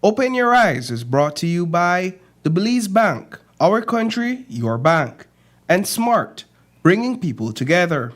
Open Your Eyes is brought to you by the Belize Bank, our country, your bank, and Smart, bringing people together.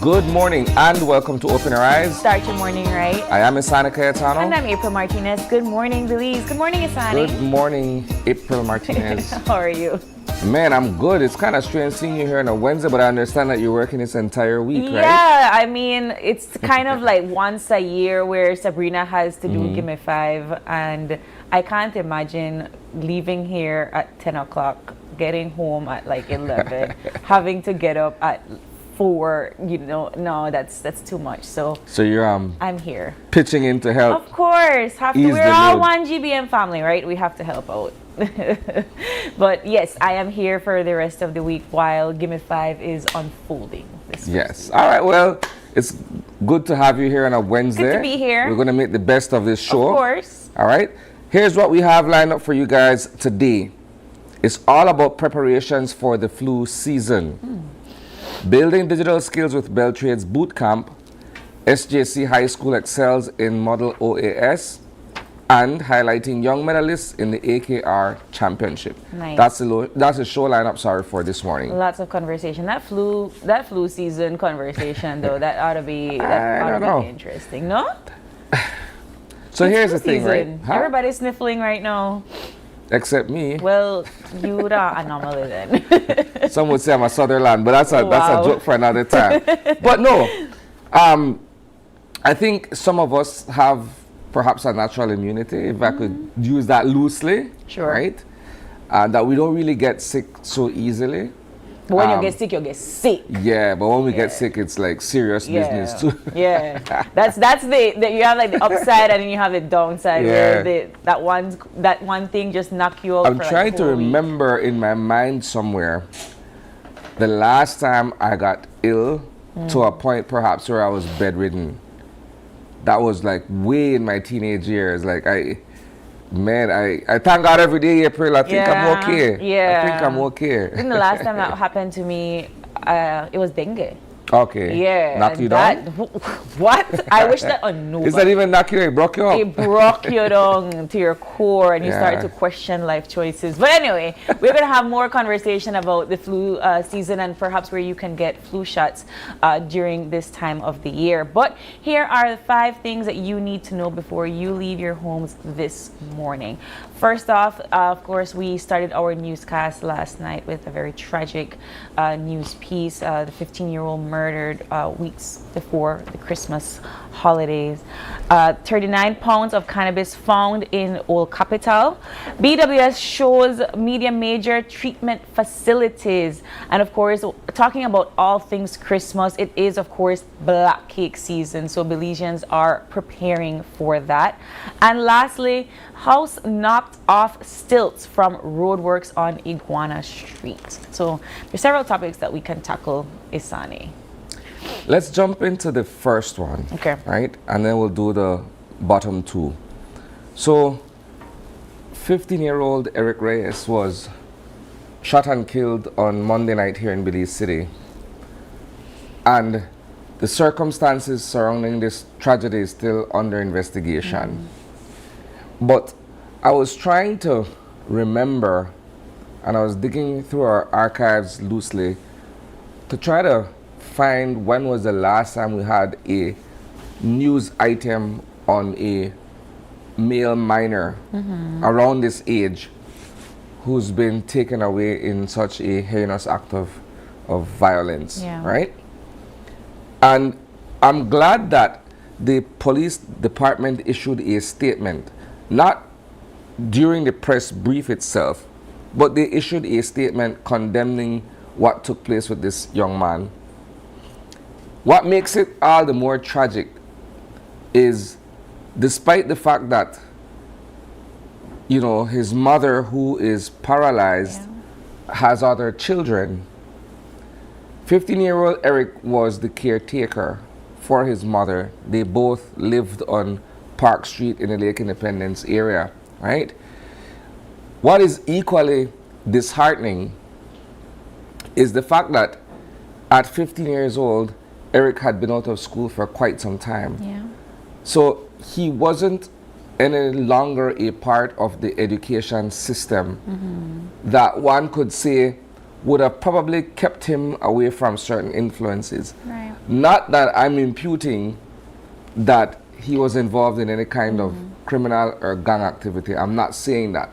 Good morning and welcome to Open Our Eyes. Start your morning right. I am Isani Cayetano. And I'm April Martinez. Good morning, Belize. Good morning, Isani. Good morning, April Martinez. How are you? Man, I'm good. It's kind of strange seeing you here on a Wednesday, but I understand that you're working this entire week, right? Yeah, I mean, it's kind of like once a year where Sabrina has to do Gimme 5, and I can't imagine leaving here at 10 o'clock, getting home at like 11, having to get up at 4, no, that's too much. So you're I'm here. pitching in to help. Of course, we're all load. one GBM family, right? We have to help out. But yes, I am here for the rest of the week while Gimme 5 is unfolding this Yes. All right. Well, it's good to have you here on a Wednesday. Good to be here. We're going to make the best of this show. Of course. All right. Here's what we have lined up for you guys today. It's all about preparations for the flu season. Building digital skills with BELTRAIDE's Bootcamp, SJC High School excels in Model OAS, and highlighting young medalists in the AKR Championship. Nice. That's the show lineup, for this morning. Lots of conversation. That flu season conversation, though, that ought to be interesting, no? So here's the thing, right? Huh? Everybody's sniffling right now. Except me. Well, you're an anomaly then. Some would say I'm a Sutherland, but that's a joke for another time. But no, I think some of us have perhaps a natural immunity, if I could use that loosely. Sure. Right? That we don't really get sick so easily. But when you get sick, you get sick. Yeah, but when we get sick, it's like serious business too. Yeah, that's the you have like the upside and then you have the downside. Yeah. Where that one thing just knock you out. I'm trying to remember in my mind somewhere the last time I got ill to a point perhaps where I was bedridden. That was like way in my teenage years. Like I thank God every day, April. I think I'm okay. Yeah. I think I'm okay. I think the last time that happened to me, it was dengue. Okay. Yeah. Knock you down? What? I wish that on nobody. Is that even knock you? It broke you up? It broke you down to your core and you start to question life choices. But anyway, we're going to have more conversation about the flu season and perhaps where you can get flu shots during this time of the year. But here are the 5 things that you need to know before you leave your homes this morning. First off, of course, we started our newscast last night with a very tragic news piece. The 15-year-old murdered weeks before the Christmas holidays. 39 pounds of cannabis found in Old Capital. BWS shows media major treatment facilities. And of course, talking about all things Christmas, it is of course black cake season. So Belizeans are preparing for that. And lastly, house knocked off stilts from roadworks on Iguana Street. So there's several topics that we can tackle, Isani. Let's jump into the first one. Okay. Right? And then we'll do the bottom 2. So 15-year-old Eric Reyes was shot and killed on Monday night here in Belize City. And the circumstances surrounding this tragedy is still under investigation. But I was trying to remember, and I was digging through our archives loosely to try to find when was the last time we had a news item on a male minor around this age who's been taken away in such a heinous act of violence, right? And I'm glad that the police department issued a statement, not during the press brief itself, but they issued a statement condemning what took place with this young man. What makes it all the more tragic is, despite the fact that you know, his mother, who is paralyzed, Yeah. has other children. 15-year-old Eric was the caretaker for his mother. They both lived on Park Street in the Lake Independence area, right? What is equally disheartening is the fact that at 15 years old, Eric had been out of school for quite some time. Yeah. So he wasn't any longer a part of the education system that one could say would have probably kept him away from certain influences. Right. Not that I'm imputing that he was involved in any kind of criminal or gang activity. I'm not saying that.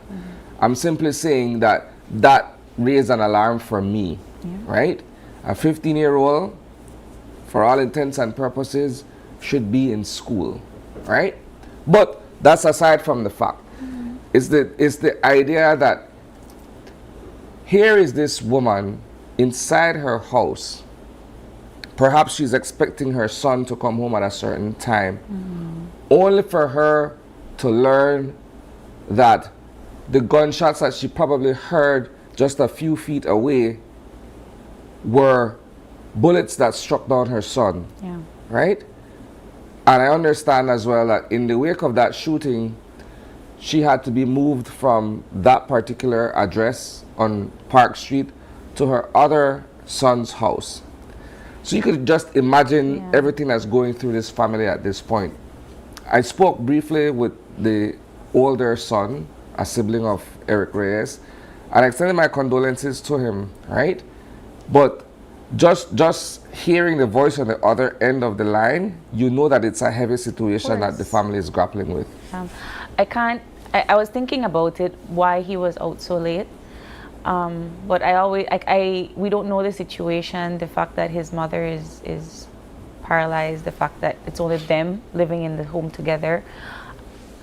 I'm simply saying that that raised an alarm for me, right? A 15-year-old, for all intents and purposes, should be in school, right? But that's aside from the fact. It's the idea that here is this woman inside her house. Perhaps she's expecting her son to come home at a certain time, only for her to learn that the gunshots that she probably heard just a few feet away were bullets that struck down her son, Yeah. right? And I understand as well that in the wake of that shooting, she had to be moved from that particular address on Park Street to her other son's house. So you could just imagine everything that's going through this family at this point. I spoke briefly with the older son, a sibling of Eric Reyes, and I extended my condolences to him, right? But just hearing the voice on the other end of the line, you know that it's a heavy situation that the family is grappling with. I was thinking about it, why he was out so late. But we don't know the situation, the fact that his mother is paralyzed, the fact that it's only them living in the home together.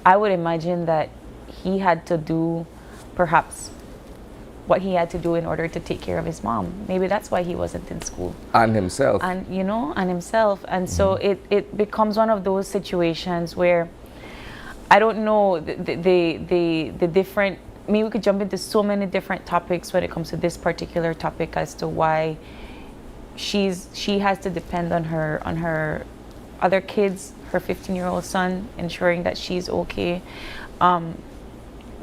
I would imagine that he had to do perhaps what he had to do in order to take care of his mom. Maybe that's why he wasn't in school. And himself. And himself. And so it becomes one of those situations where I don't know the different, I mean, we could jump into so many different topics when it comes to this particular topic as to why she has to depend on her other kids, her 15-year-old son, ensuring that she's okay.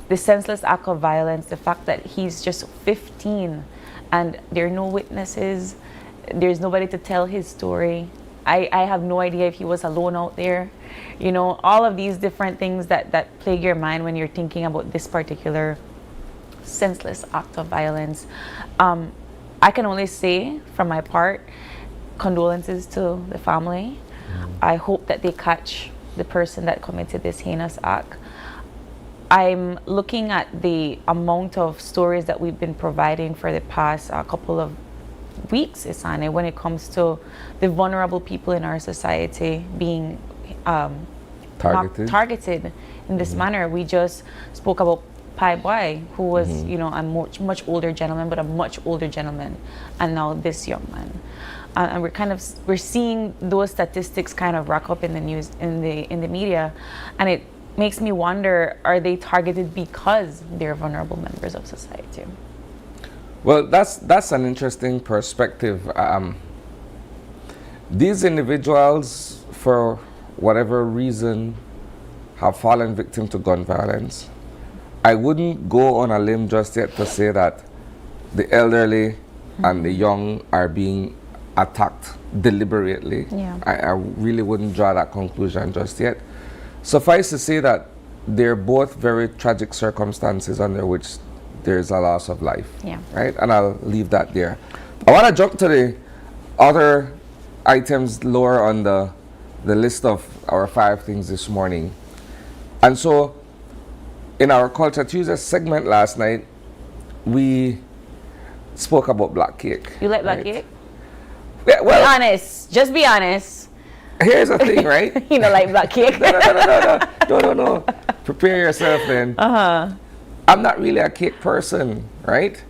The senseless act of violence, the fact that he's just 15 and there are no witnesses, there's nobody to tell his story. I have no idea if he was alone out there. You know, all of these different things that plague your mind when you're thinking about this particular senseless act of violence. I can only say, from my part, condolences to the family. I hope that they catch the person that committed this heinous act. I'm looking at the amount of stories that we've been providing for the past couple of weeks, Isane, when it comes to the vulnerable people in our society being targeted in this manner. We just spoke about Pai Boy, who was, you know, a much older gentleman, but a much older gentleman, and now this young man. And we're seeing those statistics kind of rack up in the news, in the media, and it makes me wonder: are they targeted because they're vulnerable members of society? Well, that's an interesting perspective. These individuals, for whatever reason, have fallen victim to gun violence. I wouldn't go on a limb just yet to say that the elderly and the young are being attacked deliberately. Yeah. I really wouldn't draw that conclusion just yet. Suffice to say that they're both very tragic circumstances under which there's a loss of life. Yeah. Right? And I'll leave that there. I want to jump to the other items lower on the list of our 5 things this morning. And so, in our Culture Tuesday segment last night, we spoke about black cake. You like black cake? Yeah, well, be honest. Just be honest. Here's the thing, right? You don't like black cake? No. Prepare yourself, then. I'm not really a cake person, right?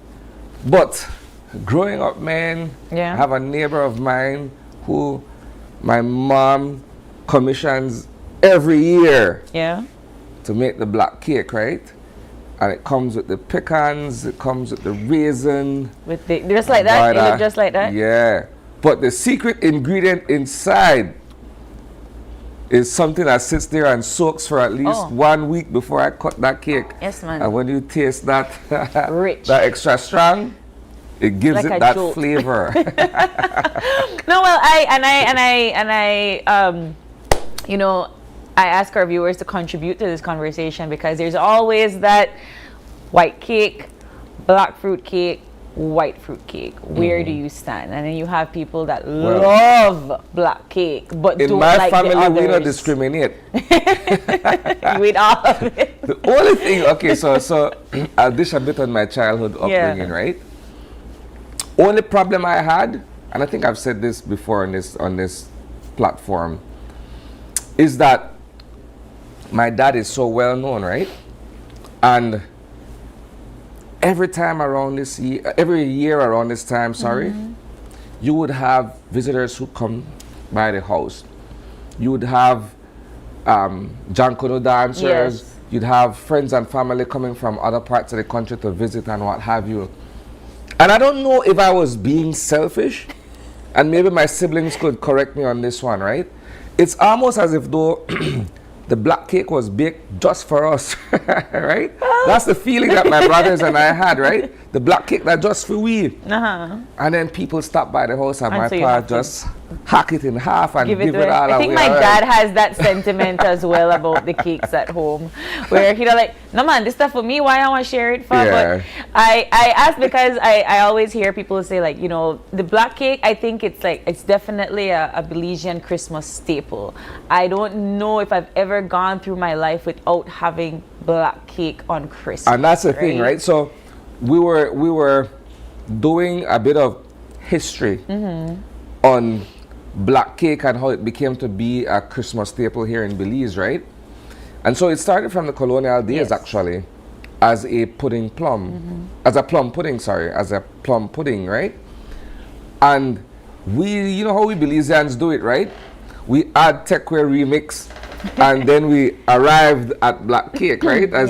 But growing up, man, I have a neighbor of mine who my mom commissions every year Yeah. to make the black cake, right? and it comes with the pecans, it comes with the raisin. With the just like that, it look just like that. Yeah, but the secret ingredient inside is something that sits there and soaks for at least 1 week before I cut that cake. Yes, man. And when you taste that, Rich, that extra strong, it gives like it that jolt. flavor. No, well, you know, I ask our viewers to contribute to this conversation because there's always that white cake, black fruit cake, white fruit cake. Where do you stand? And then you have people that love black cake but in don't my like family, the others. we don't discriminate. You eat all of it. The only thing, okay, so I'll dish a bit on my childhood upbringing, right? Only problem I had, and I think I've said this before on this platform, is that my dad is so well known, right? And every year around this time, you would have visitors who come by the house. You would have Jankono dancers. Yes. You'd have friends and family coming from other parts of the country to visit and what have you. And I don't know if I was being selfish, and maybe my siblings could correct me on this one, right? It's almost as if though the black cake was baked just for us, right? That's the feeling that my brothers and I had, right? The black cake that just for we. And then people stop by the house and my so pa just hack it in half and give it away. all away. I think my dad has that sentiment as well about the cakes at home, where he don't like, no man, this stuff for me, why I want to share it for? Yeah. But I ask because I always hear people say, like, you know, the black cake, I think it's definitely a Belizean Christmas staple. I don't know if I've ever gone through my life without having black cake on Christmas. And that's the thing, right? So we were doing a bit of history on black cake and how it became to be a Christmas staple here in Belize, right? And so it started from the colonial days, actually, as a pudding plum, as a plum pudding, right? And you know how we Belizeans do it, right? We add Tekwe remix, and then we arrived at black cake, right? As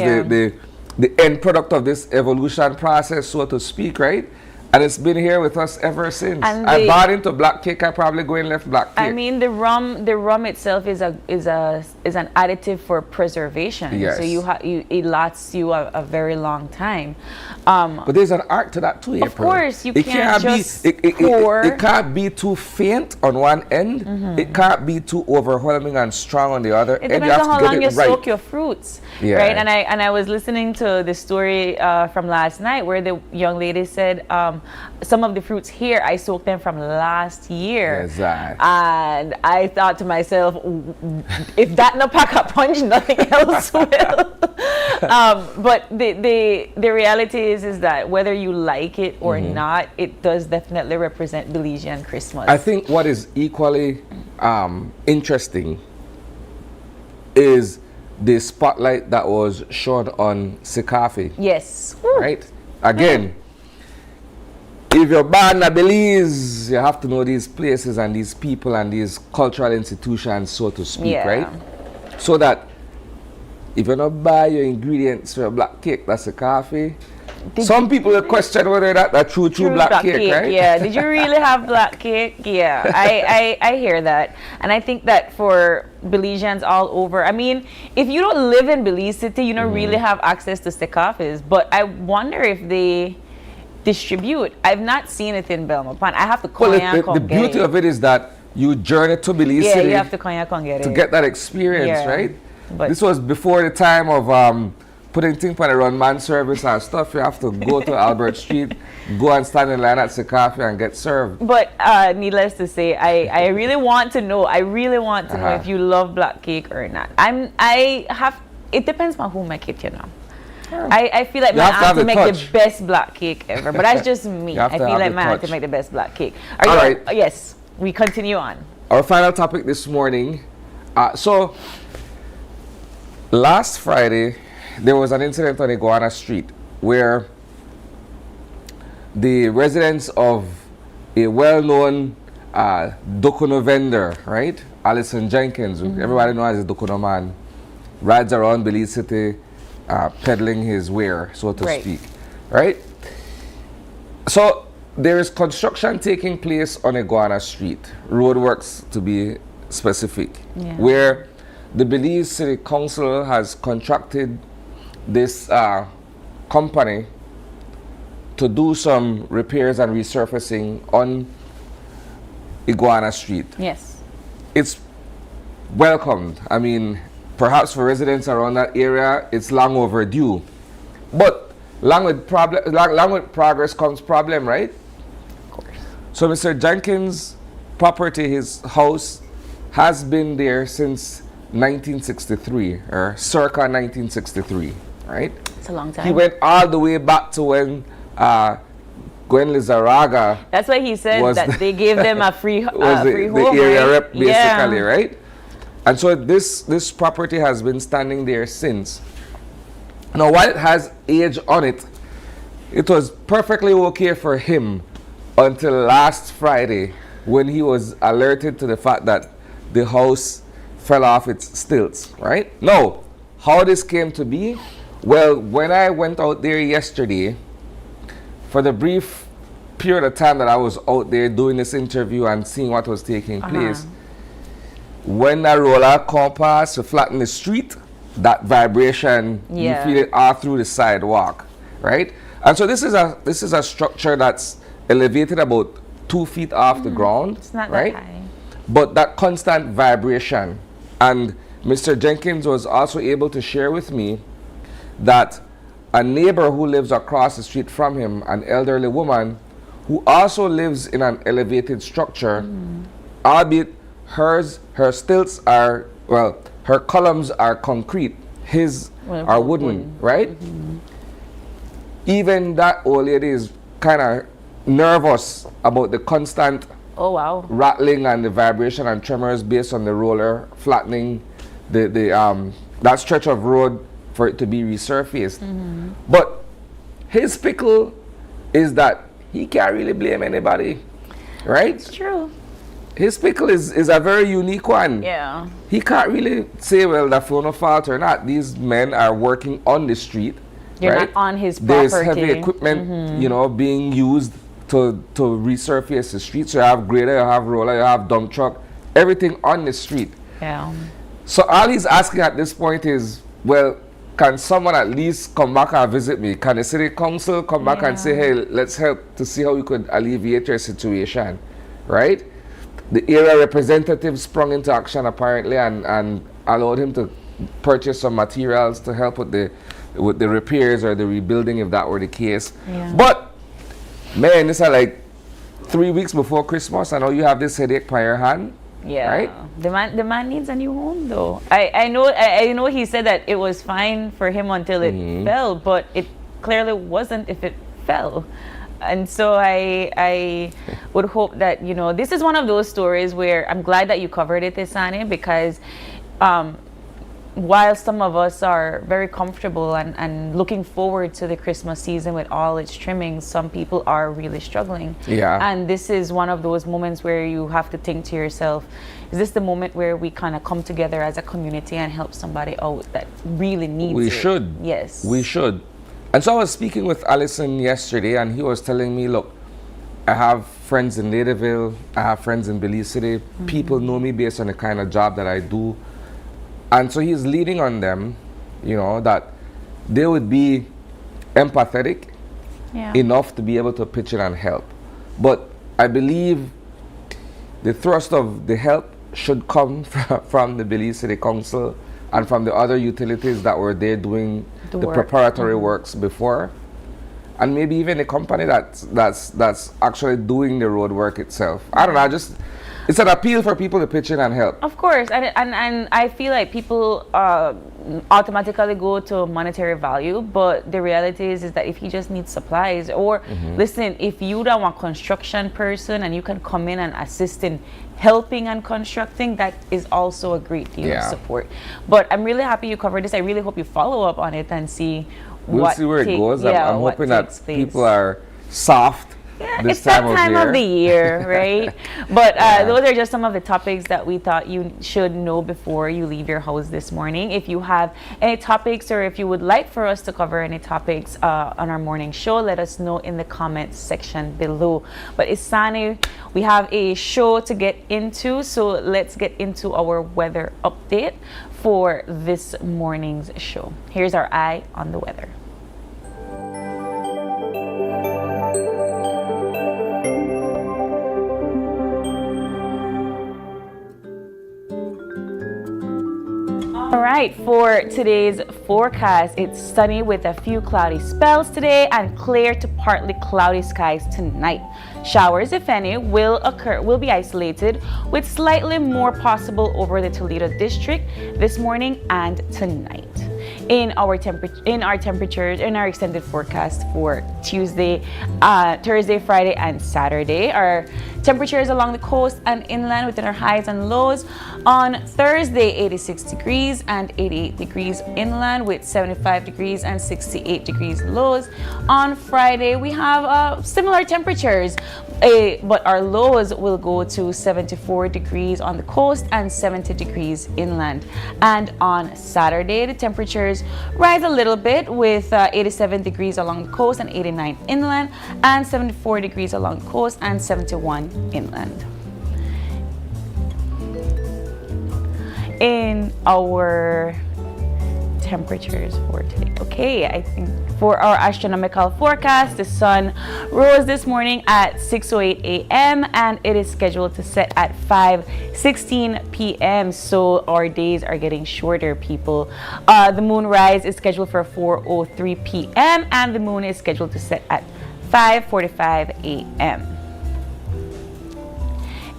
the end product of this evolution process, so to speak, right? And it's been here with us ever since. And I bought into black cake. I probably go and left black cake. I mean, the rum itself is an additive for preservation. Yes. So it lasts you a very long time. But there's an art to that too, April. Of course, you can't just pour. It can't be too faint on one end. It can't be too overwhelming and strong on the other end. It depends on how long you soak your fruits, right? And I was listening to the story from last night where the young lady said, some of the fruits here, I soaked them from last year. Exactly. And I thought to myself, if that no pack a punch, nothing else will. But the reality is that whether you like it or not, it does definitely represent Belizean Christmas. I think what is equally interesting is the spotlight that was shown on Sikafi. Yes. Right? Again, if you're born in Belize, you have to know these places and these people and these cultural institutions, so to speak, right? So that if you don't buy your ingredients for a black cake, that's a coffee. Some people will question whether that's true black cake, right? Yeah. Did you really have black cake? Yeah. I hear that. And I think that for Belizeans all over, I mean, if you don't live in Belize City, you don't really have access to stekafis. But I wonder if they distribute. I've not seen it in Belmopan. I have to call the beauty of it is that you journey to Belize City. Yeah, you have to come get it to get that experience, right? But this was before the time of putting things on the run man service and stuff. You have to go to Albert Street, go and stand in line at Sikafi and get served. But needless to say, I really want to know. I really want to know if you love black cake or not. It depends on who make it, you know. I feel like my auntie make the best black cake ever, but that's just me. I feel like my auntie make the best black cake. All right. Yes, we continue on. Our final topic this morning. So last Friday, there was an incident on Iguana Street where the residents of a well-known Dokono vendor, right, Alison Jenkins, everybody knows as the Dokono man, rides around Belize City peddling his ware, so to Right. speak, right? So there is construction taking place on Iguana Street, roadworks to be specific, Yeah. where the Belize City Council has contracted this company to do some repairs and resurfacing on Iguana Street. Yes. It's welcomed. I mean, perhaps for residents around that area, it's long overdue. But along with progress comes problem, right? Of course. So Mr. Jenkins' property, his house, has been there since 1963, or circa 1963, right? It's a long time. He went all the way back to when Gwen Lizarraga That's why he said was that they gave them a free, was free the home, area right? rep, basically, Yeah. right? And so this property has been standing there since. Now, while it has age on it, it was perfectly okay for him until last Friday when he was alerted to the fact that the house fell off its stilts, right? Now, how this came to be? Well, when I went out there yesterday, for the brief period of time that I was out there doing this interview and seeing what was taking place, when the roller come past to flatten the street, that vibration, Yeah. you feel it all through the sidewalk, right? And so this is a structure that's elevated about 2 feet off the ground, It's not right? that high. But that constant vibration, and Mr. Jenkins was also able to share with me that a neighbor who lives across the street from him, an elderly woman who also lives in an elevated structure, albeit her stilts are, well, her columns are concrete, his Well, are wooden, right? Even that old lady is kind of nervous about the constant Oh, wow. rattling and the vibration and tremors based on the roller flattening that stretch of road for it to be resurfaced. But his pickle is that he can't really blame anybody, right? It's true. His pickle is a very unique one. Yeah. He can't really say, well, that's no fault or not. These men are working on the street. You're right? not on his There's property. heavy equipment, you know, being used to resurface the street. So you have grader, you have roller, you have dump truck, everything on the street. Yeah. So all he's asking at this point is, well, can someone at least come back and visit me? Can the city council come back and say, hey, let's help to see how we could alleviate your situation, right? The area representative sprung into action apparently and allowed him to purchase some materials to help with the repairs or the rebuilding if that were the case. Yeah. But man, this is like 3 weeks before Christmas. I know you have this headache by your hand. Yeah. Right? The man needs a new home though. I know he said that it was fine for him until it fell, but it clearly wasn't if it fell. And so I would hope that, you know, this is one of those stories where I'm glad that you covered it, Isani, because while some of us are very comfortable and looking forward to the Christmas season with all its trimmings, some people are really struggling. Yeah. And this is one of those moments where you have to think to yourself, is this the moment where we kind of come together as a community and help somebody out that really needs it? We should. Yes. We should. And so I was speaking with Allison yesterday, and he was telling me, look, I have friends in Ladyville, I have friends in Belize City. People know me based on the kind of job that I do. And so he's leading on them, you know, that they would be empathetic enough to be able to pitch in and help. But I believe the thrust of the help should come from the Belize City Council and from the other utilities that were there doing the work. preparatory works before. And maybe even the company that's actually doing the road work itself. I don't know, it's an appeal for people to pitch in and help. Of course, and I feel like people automatically go to monetary value, but the reality is that if you just need supplies, or listen, if you don't want a construction person and you can come in and assist in helping and constructing, that is also a great deal of support. But I'm really happy you covered this. I really hope you follow up on it and see We'll see where it goes. I'm hoping that people are soft this It's that time of the year. year, right? But those are just some of the topics that we thought you should know before you leave your house this morning. If you have any topics, or if you would like for us to cover any topics on our morning show, let us know in the comments section below. But Isani, we have a show to get into, so let's get into our weather update for this morning's show. Here's our eye on the weather. All right, for today's forecast, it's sunny with a few cloudy spells today and clear to partly cloudy skies tonight. Showers, if any, will be isolated, with slightly more possible over the Toledo district this morning and tonight. In our temperatures, in our extended forecast for Tuesday, Thursday, Friday, and Saturday, our temperatures along the coast and inland within our highs and lows. On Thursday, 86 degrees and 88 degrees inland, with 75 degrees and 68 degrees lows. On Friday, we have similar temperatures, but our lows will go to 74 degrees on the coast and 70 degrees inland. And on Saturday, the temperatures rise a little bit, with 87 degrees along the coast and 89 inland, and 74 degrees along the coast and 71 inland. In our temperatures for today. Okay, I think for our astronomical forecast, the sun rose this morning at 6:08 a.m. and it is scheduled to set at 5:16 p.m. So our days are getting shorter, people. The moon rise is scheduled for 4:03 p.m. and the moon is scheduled to set at 5:45 a.m.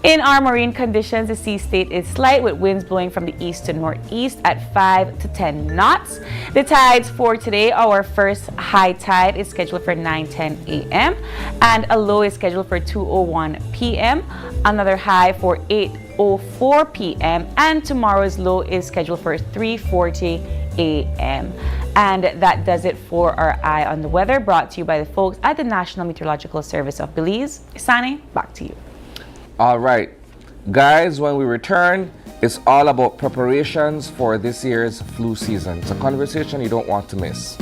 In our marine conditions, the sea state is slight, with winds blowing from the east to northeast at 5 to 10 knots. The tides for today, our first high tide is scheduled for 9:10 a.m. and a low is scheduled for 2:01 p.m. Another high for 8:04 p.m. and tomorrow's low is scheduled for 3:40 a.m. And that does it for our Eye on the Weather, brought to you by the folks at the National Meteorological Service of Belize. Sani, back to you. All right, guys, when we return, it's all about preparations for this year's flu season. It's a conversation you don't want to miss.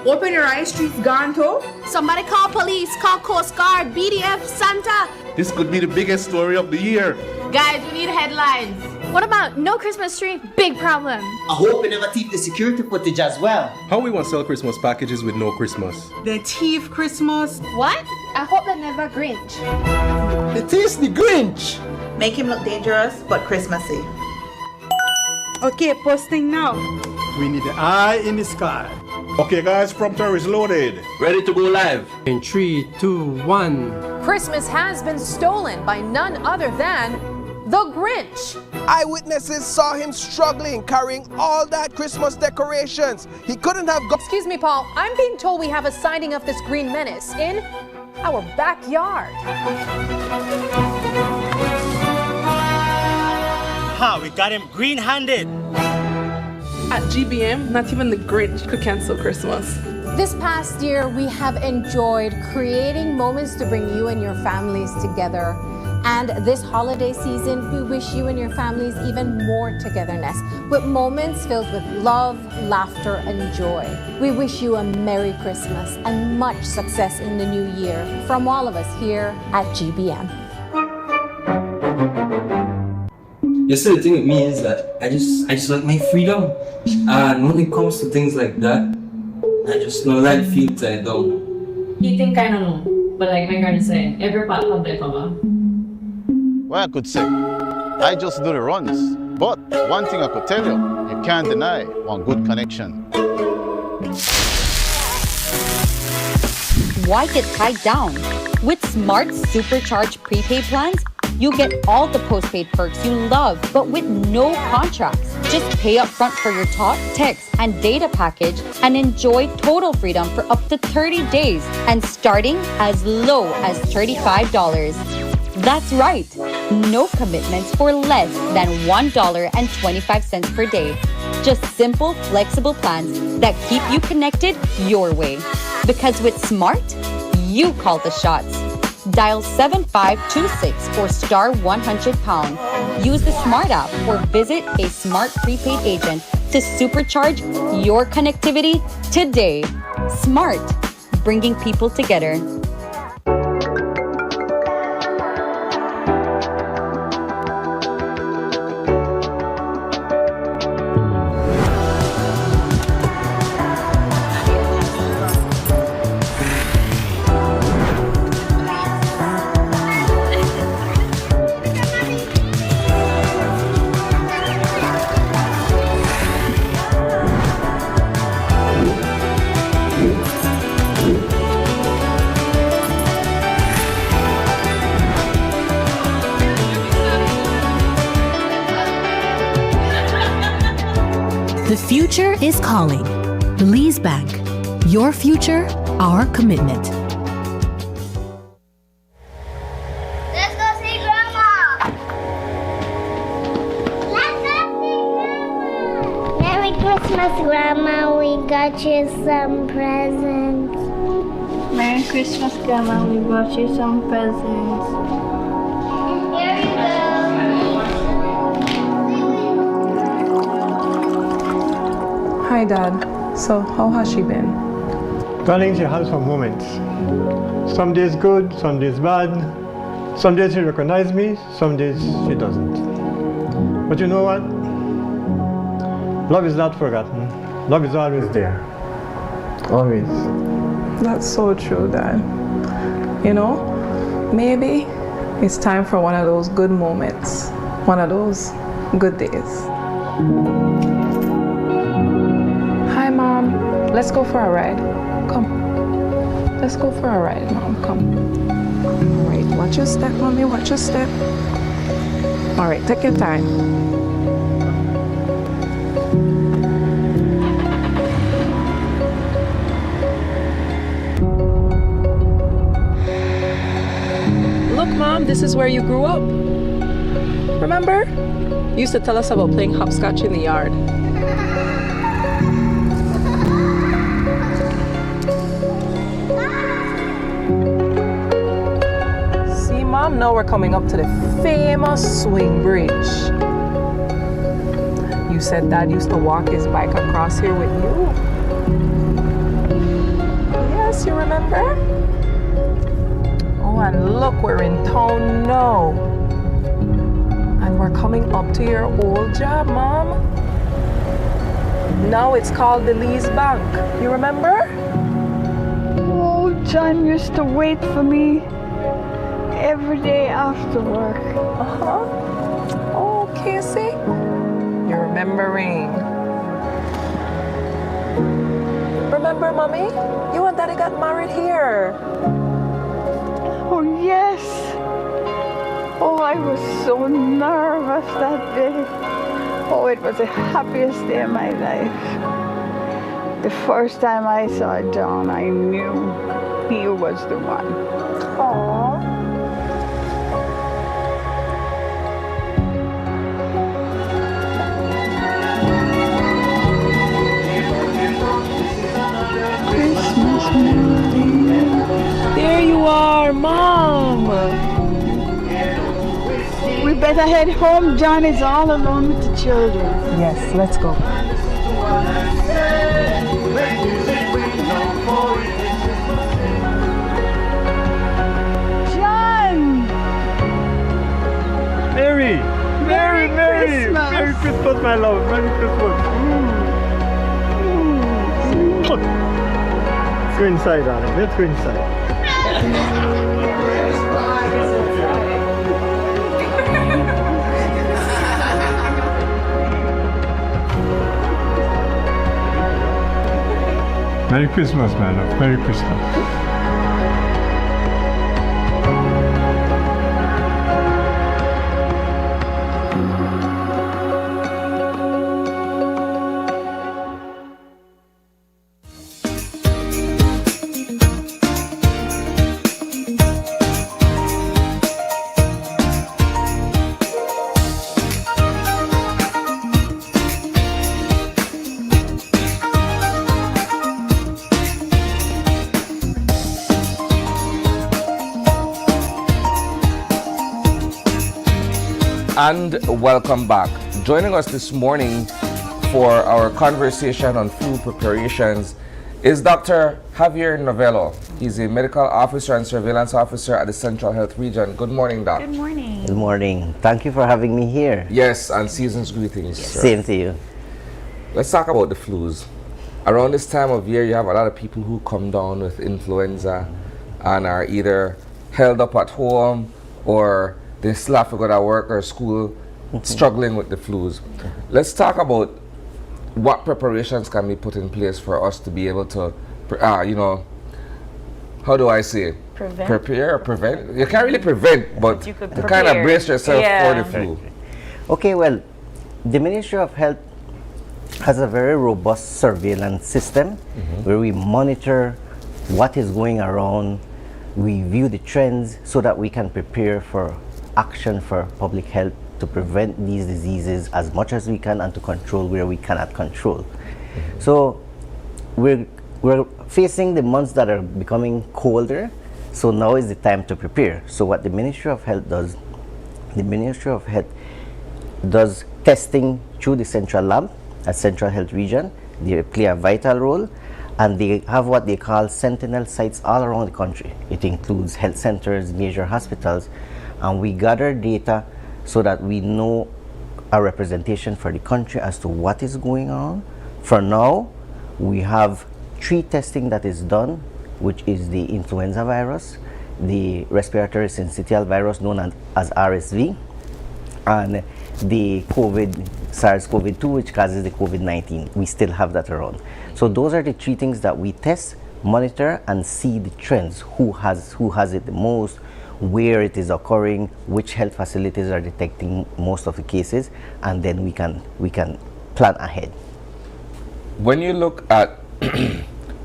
Open your eyes, streets gone too. Somebody call police, call Coast Guard, BDF, Santa. This could be the biggest story of the year. Guys, we need headlines. What about no Christmas tree? Big problem. I hope we never keep the security footage as well. How we want to sell Christmas packages with no Christmas? The thief Christmas. What? I hope they never Grinch. The taste the Grinch. Make him look dangerous, but Christmassy. Okay, posting now. We need the eye in the sky. Okay, guys, prompter is loaded. Ready to go live. In 3, 2, 1. Christmas has been stolen by none other than the Grinch. Eyewitnesses saw him struggling, carrying all that Christmas decorations. He couldn't have gone. Excuse me, Paul. I'm being told we have a sighting of this green menace in our backyard. Ha, we got him green-handed. At GBM, not even the Grinch could cancel Christmas. This past year, we have enjoyed creating moments to bring you and your families together. And this holiday season, we wish you and your families even more togetherness, with moments filled with love, laughter, and joy. We wish you a Merry Christmas and much success in the new year from all of us here at GBM. You see, the thing with me is that I just like my freedom. And when it comes to things like that, I just don't like feel tied down. You think I don't know, But like my granny said, every pot have their cover. Well, I could say, I just do the runs. But one thing I could tell you, you can't deny one good connection. Why get tied down? With Smart Supercharged prepaid plans, you get all the postpaid perks you love, but with no contracts. Just pay up front for your talk, text, and data package and enjoy total freedom for up to 30 days and starting as low as $35. That's right, no commitments for less than $1.25 per day. Just simple, flexible plans that keep you connected your way. Because with Smart, you call the shots. Dial 7526 or star 100#. Use the Smart app or visit a Smart prepaid agent to supercharge your connectivity today. Smart, bringing people together. The future is calling. Belize Bank. Your future, our commitment. Let's go see Grandma. Let's go see Grandma. Merry Christmas, Grandma. We got you some presents. Merry Christmas, Grandma. We brought you some presents. Here you go. Hi, Dad. So, how has she been? Darling, she has her moments. Some days good, some days bad. Some days she recognizes me, some days she doesn't. But you know what? Love is not forgotten. Love is always there. Always. That's so true, Dad. You know, maybe it's time for one of those good moments, one of those good days. Hi, Mom. Let's go for a ride. Come. Let's go for a ride, Mom. Come. All right, watch your step, Mommy. Watch your step. All right, take your time. Look, Mom, this is where you grew up. Remember? You used to tell us about playing hopscotch in the yard. See, Mom, now we're coming up to the famous swing bridge. You said Dad used to walk his bike across here with you. Yes, you remember? Oh, and look, we're in town now. And we're coming up to your old job, Mom. Now it's called Belize Bank. You remember? Oh, John used to wait for me every day after work. Oh, Casey. You're remembering. Remember, Mommy? You and Daddy got married here. Oh, yes. Oh, I was so nervous that day. Oh, it was the happiest day of my life. The first time I saw John, I knew he was the one. Aww. Christmas memory. There you are, Mom. We better head home. John is all alone with the children. Yes, let's go. John! Mary! Merry Christmas! Merry Christmas, my love. Merry Christmas. Let's go inside, darling. Let's go inside. Merry Christmas, my love. Merry Christmas. And welcome back. Joining us this morning for our conversation on flu preparations is Dr. Javier Novello. He's a medical officer and surveillance officer at the Central Health Region. Good morning, Doc. Good morning. Good morning. Thank you for having me here. Yes, and season's greetings. Yes. Same to you. Let's talk about the flus. Around this time of year, you have a lot of people who come down with influenza and are either held up at home or they still have to go to work or school struggling with the flus. Let's talk about what preparations can be put in place for us to be able to, how do I say? Prepare or prevent? You can't really prevent, but you could kind of brace yourself for the flu. Okay, well, the Ministry of Health has a very robust surveillance system where we monitor what is going around, we view the trends so that we can prepare for action for public health to prevent these diseases as much as we can and to control where we cannot control. So we're facing the months that are becoming colder, so now is the time to prepare. So what the Ministry of Health does, the Ministry of Health does testing through the central lab at Central Health Region. They play a vital role, and they have what they call sentinel sites all around the country. It includes health centers, major hospitals, and we gather data so that we know a representation for the country as to what is going on. For now, we have 3 testing that is done, which is the influenza virus, the respiratory syncytial virus known as RSV, and the SARS-CoV-2, which causes the COVID-19. We still have that around. So those are the 3 things that we test, monitor, and see the trends. Who has it the most, where it is occurring, which health facilities are detecting most of the cases, and then we can plan ahead. When you look at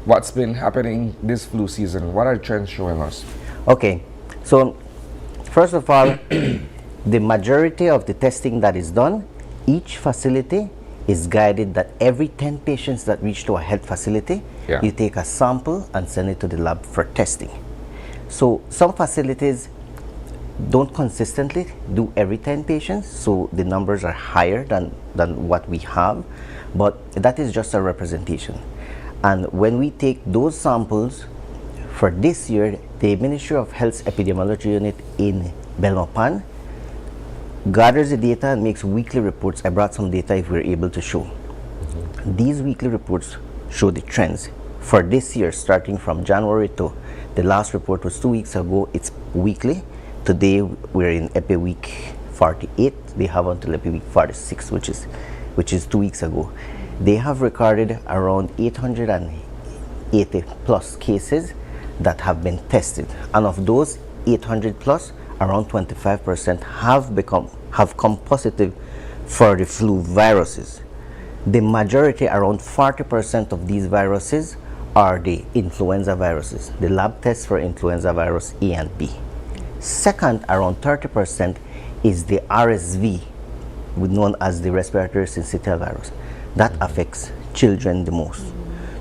what's been happening this flu season, what are trends showing us? Okay, so first of all, the majority of the testing that is done, each facility is guided that every 10 patients that reach to a health facility, you take a sample and send it to the lab for testing. So some facilities don't consistently do every 10 patients, so the numbers are higher than what we have, but that is just a representation. And when we take those samples, for this year, the Ministry of Health's Epidemiology Unit in Belmopan gathers the data and makes weekly reports. I brought some data if we're able to show. These weekly reports show the trends. For this year, starting from January to the last report was 2 weeks ago, it's weekly. Today we're in Epi Week 48. They have until Epi Week 46, which is 2 weeks ago. They have recorded around 880 plus cases that have been tested, and of those 800 plus, around 25% have come positive for the flu viruses. The majority, around 40% of these viruses, are the influenza viruses, the lab tests for influenza virus A and B. Second, around 30% is the RSV, known as the respiratory syncytial virus. That affects children the most.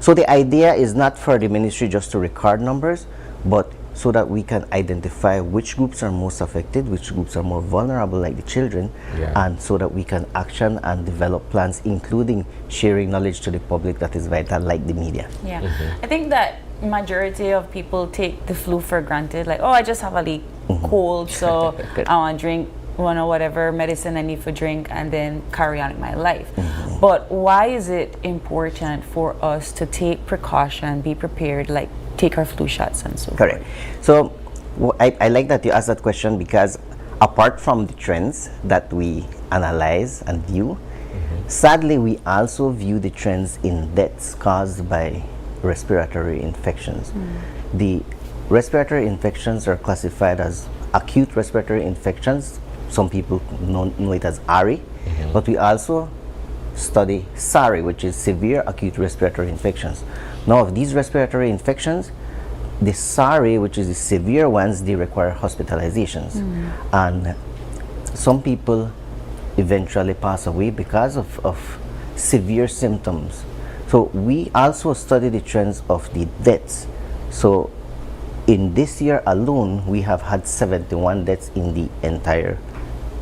So the idea is not for the ministry just to record numbers, but so that we can identify which groups are most affected, which groups are more vulnerable, like the children, and so that we can action and develop plans, including sharing knowledge to the public that is vital, like the media. Yeah, I think that majority of people take the flu for granted, like, oh, I just have a cold, so I want to drink whatever medicine I need for drink and then carry on with my life. But why is it important for us to take precaution, be prepared, like take our flu shots and so Correct. So I like that you asked that question, because apart from the trends that we analyze and view, sadly we also view the trends in deaths caused by respiratory infections. The respiratory infections are classified as acute respiratory infections. Some people know it as ARI, but we also study SARI, which is severe acute respiratory infections. Now, of these respiratory infections, the SARI, which is the severe ones, they require hospitalizations. And some people eventually pass away because of severe symptoms. So we also study the trends of the deaths. So in this year alone, we have had 71 deaths in the entire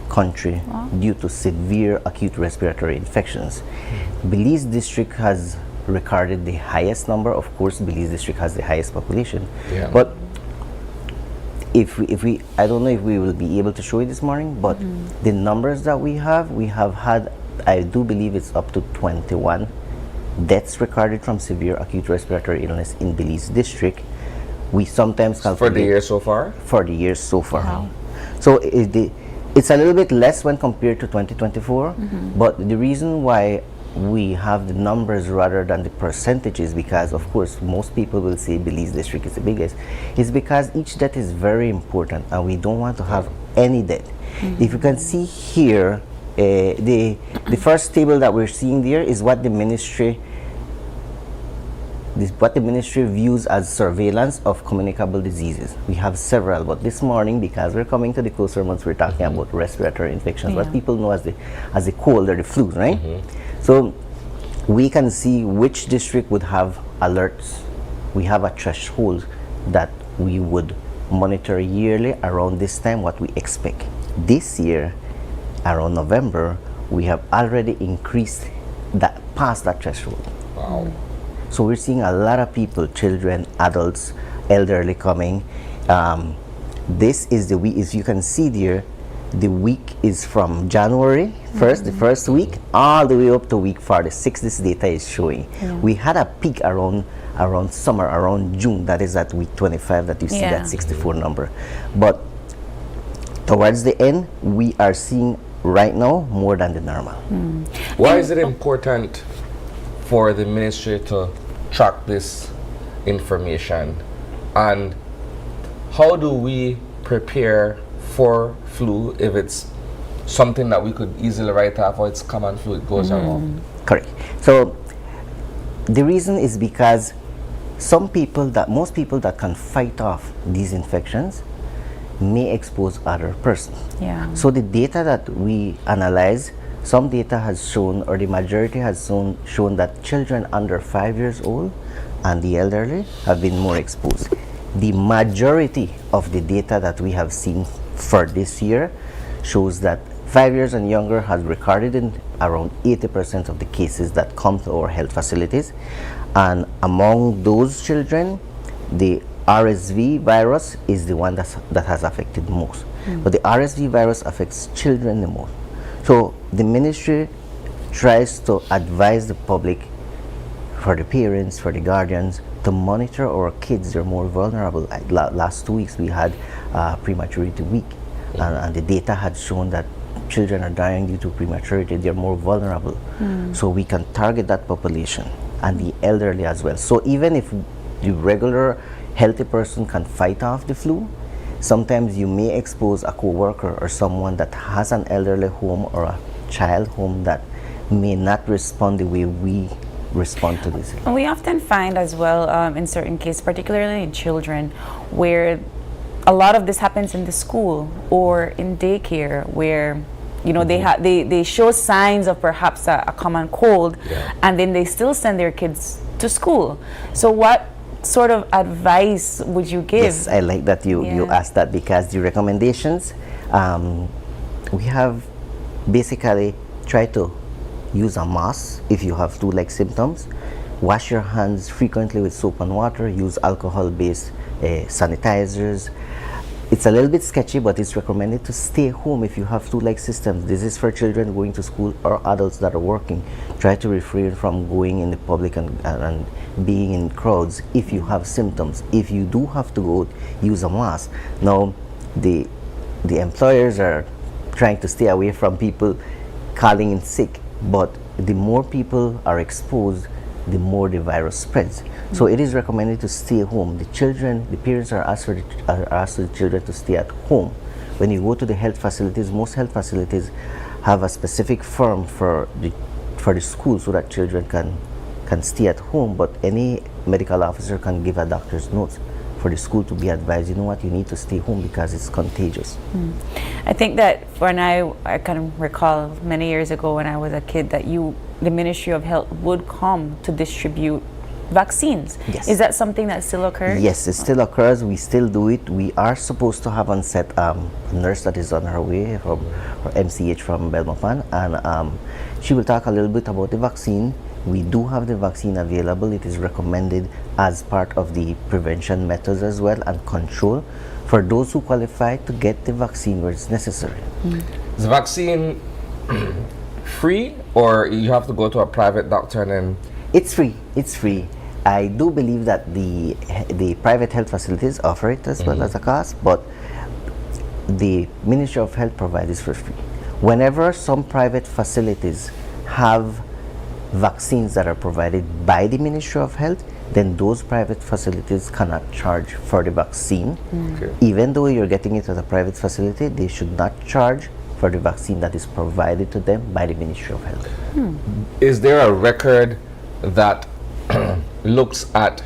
country due to severe acute respiratory infections. Belize district has recorded the highest number. Of course, Belize district has the highest population. But if we I don't know if we will be able to show it this morning, but the numbers that we have had, I do believe it's up to 21 deaths recorded from severe acute respiratory illness in Belize district. We sometimes calculate for the year so far. For the year so far. So it's a little bit less when compared to 2024, but the reason why we have the numbers rather than the percentages, because of course most people will say Belize district is the biggest, is because each death is very important and we don't want to have any death. If you can see here, the first table that we're seeing there is what the ministry views as surveillance of communicable diseases. We have several, but this morning, because we're coming to the closer months, we're talking about respiratory infections, what people know as the cold or the flu, right? So we can see which district would have alerts. We have a threshold that we would monitor yearly around this time, what we expect. This year, around November, we have already increased that past that threshold. Wow. So we're seeing a lot of people, children, adults, elderly coming. This is the week, as you can see there, the week is from January 1st, the first week, all the way up to week 46. This data is showing. We had a peak around summer, around June. That is at week 25 that you see that 64 number. But towards the end, we are seeing right now more than the normal. Why is it important for the ministry to track this information, and how do we prepare for flu if it's something that we could easily write off, or it's common flu, it goes around? Correct. So the reason is because most people that can fight off these infections may expose other persons. So the data that we analyze, some data has shown, or the majority has shown that children under 5 years old and the elderly have been more exposed. The majority of the data that we have seen for this year shows that 5 years and younger has recorded in around 80% of the cases that come to our health facilities. And among those children, the RSV virus is the one that has affected most. But the RSV virus affects children the most. So the ministry tries to advise the public, for the parents, for the guardians, to monitor our kids. They're more vulnerable. Last 2 weeks we had prematurity week, and the data had shown that children are dying due to prematurity. They're more vulnerable. So we can target that population, and the elderly as well. So even if the regular healthy person can fight off the flu, sometimes you may expose a co-worker or someone that has an elderly home or a child home that may not respond the way we respond to this. We often find as well in certain cases, particularly in children, where a lot of this happens in the school or in daycare, where they show signs of perhaps a common cold, and then they still send their kids to school. So what sort of advice would you give? Yes, I like that you asked that, because the recommendations, we have basically tried to use a mask if you have flu-like symptoms. Wash your hands frequently with soap and water. Use alcohol-based sanitizers. It's a little bit sketchy, but it's recommended to stay home if you have flu-like symptoms. This is for children going to school or adults that are working. Try to refrain from going in the public and being in crowds if you have symptoms. If you do have to go, use a mask. Now, the employers are trying to stay away from people calling in sick, but the more people are exposed, the more the virus spreads. So it is recommended to stay home. The parents are asked for the children to stay at home. When you go to the health facilities, most health facilities have a specific form for the school so that children can stay at home, but any medical officer can give a doctor's notes for the school to be advised, you know what, you need to stay home because it's contagious. I think that when I can recall many years ago when I was a kid that the Ministry of Health would come to distribute vaccines. Yes. Is that something that still occurs? Yes, it still occurs. We still do it. We are supposed to have on set a nurse that is on her way from MCH from Belmopan, and she will talk a little bit about the vaccine. We do have the vaccine available. It is recommended as part of the prevention methods as well and control for those who qualify to get the vaccine where it's necessary. Is the vaccine free, or you have to go to a private doctor and then? It's free. It's free. I do believe that the private health facilities offer it as well as a cost, but the Ministry of Health provides it for free. Whenever some private facilities have vaccines that are provided by the Ministry of Health, then those private facilities cannot charge for the vaccine. Okay. Even though you're getting it at a private facility, they should not charge for the vaccine that is provided to them by the Ministry of Health. Is there a record that looks at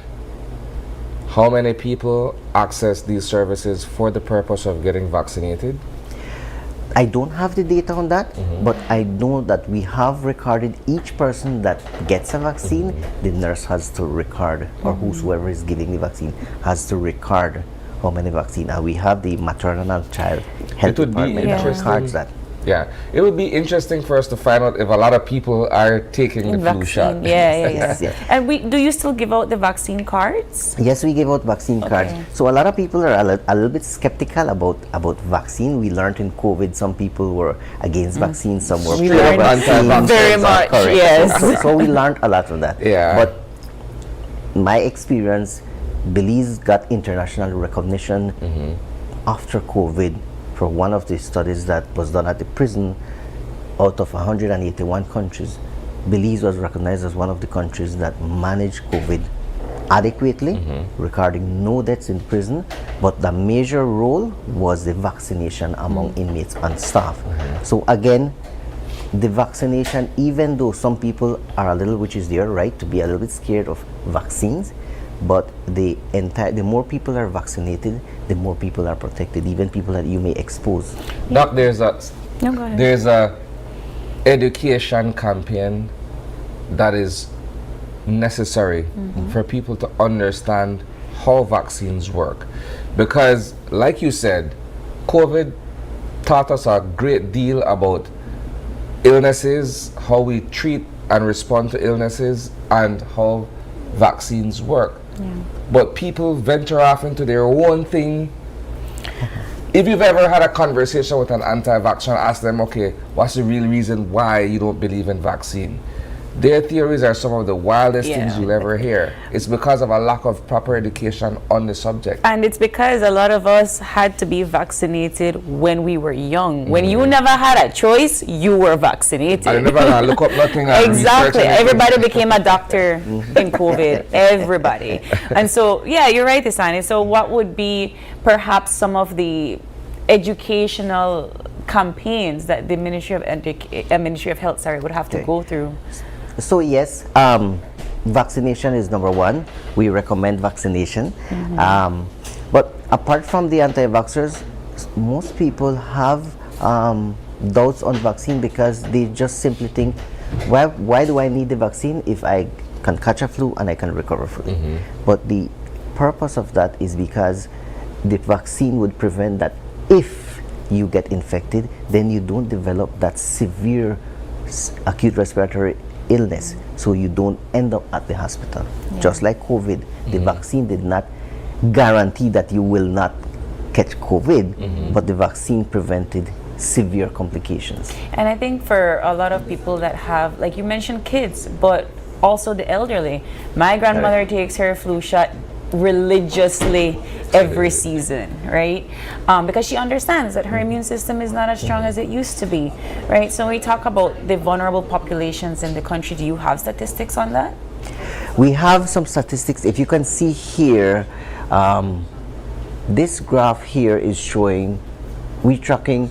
how many people access these services for the purpose of getting vaccinated? I don't have the data on that, but I know that we have recorded each person that gets a vaccine. The nurse has to record, or whosoever is giving the vaccine has to record how many vaccines. And we have the maternal and child health department that records that. Yeah, it would be interesting for us to find out if a lot of people are taking the flu shot. Yes. And do you still give out the vaccine cards? Yes, we give out vaccine cards. So a lot of people are a little bit skeptical about vaccine. We learned in COVID some people were against vaccines, some were pro-vaccine. Very much, yes. So we learned a lot of that. Yeah. But my experience, Belize got international recognition after COVID for one of the studies that was done at the prison. Out of 181 countries, Belize was recognized as one of the countries that managed COVID adequately, recording no deaths in prison, but the major role was the vaccination among inmates and staff. So again, the vaccination, even though some people are a little, which is their right to be a little bit scared of vaccines, but the more people are vaccinated, the more people are protected, even people that you may expose. Doc, there's a education campaign that is necessary for people to understand how vaccines work, because like you said, COVID taught us a great deal about illnesses, how we treat and respond to illnesses, and how vaccines work. But people venture off into their own thing. If you've ever had a conversation with an anti-vaxxer, ask them, okay, what's the real reason why you don't believe in vaccine? Their theories are some of the wildest things you'll ever hear. It's because of a lack of proper education on the subject. And it's because a lot of us had to be vaccinated when we were young. When you never had a choice, you were vaccinated. I never had to look up nothing. Exactly. Everybody became a doctor in COVID. Everybody. And so, yeah, you're right, Isani. So what would be perhaps some of the educational campaigns that the Ministry of Health would have to go through? So yes, vaccination is number one. We recommend vaccination. But apart from the anti-vaxxers, most people have doubts on vaccine because they just simply think, why do I need the vaccine if I can catch a flu and I can recover from it? But the purpose of that is because the vaccine would prevent that if you get infected, then you don't develop that severe acute respiratory illness, so you don't end up at the hospital. Just like COVID, the vaccine did not guarantee that you will not catch COVID, but the vaccine prevented severe complications. And I think for a lot of people that have, like you mentioned, kids, but also the elderly. My grandmother takes her flu shot religiously every season, right? Because she understands that her immune system is not as strong as it used to be, right? So when we talk about the vulnerable populations in the country, do you have statistics on that? We have some statistics. If you can see here, this graph here is showing, we're tracking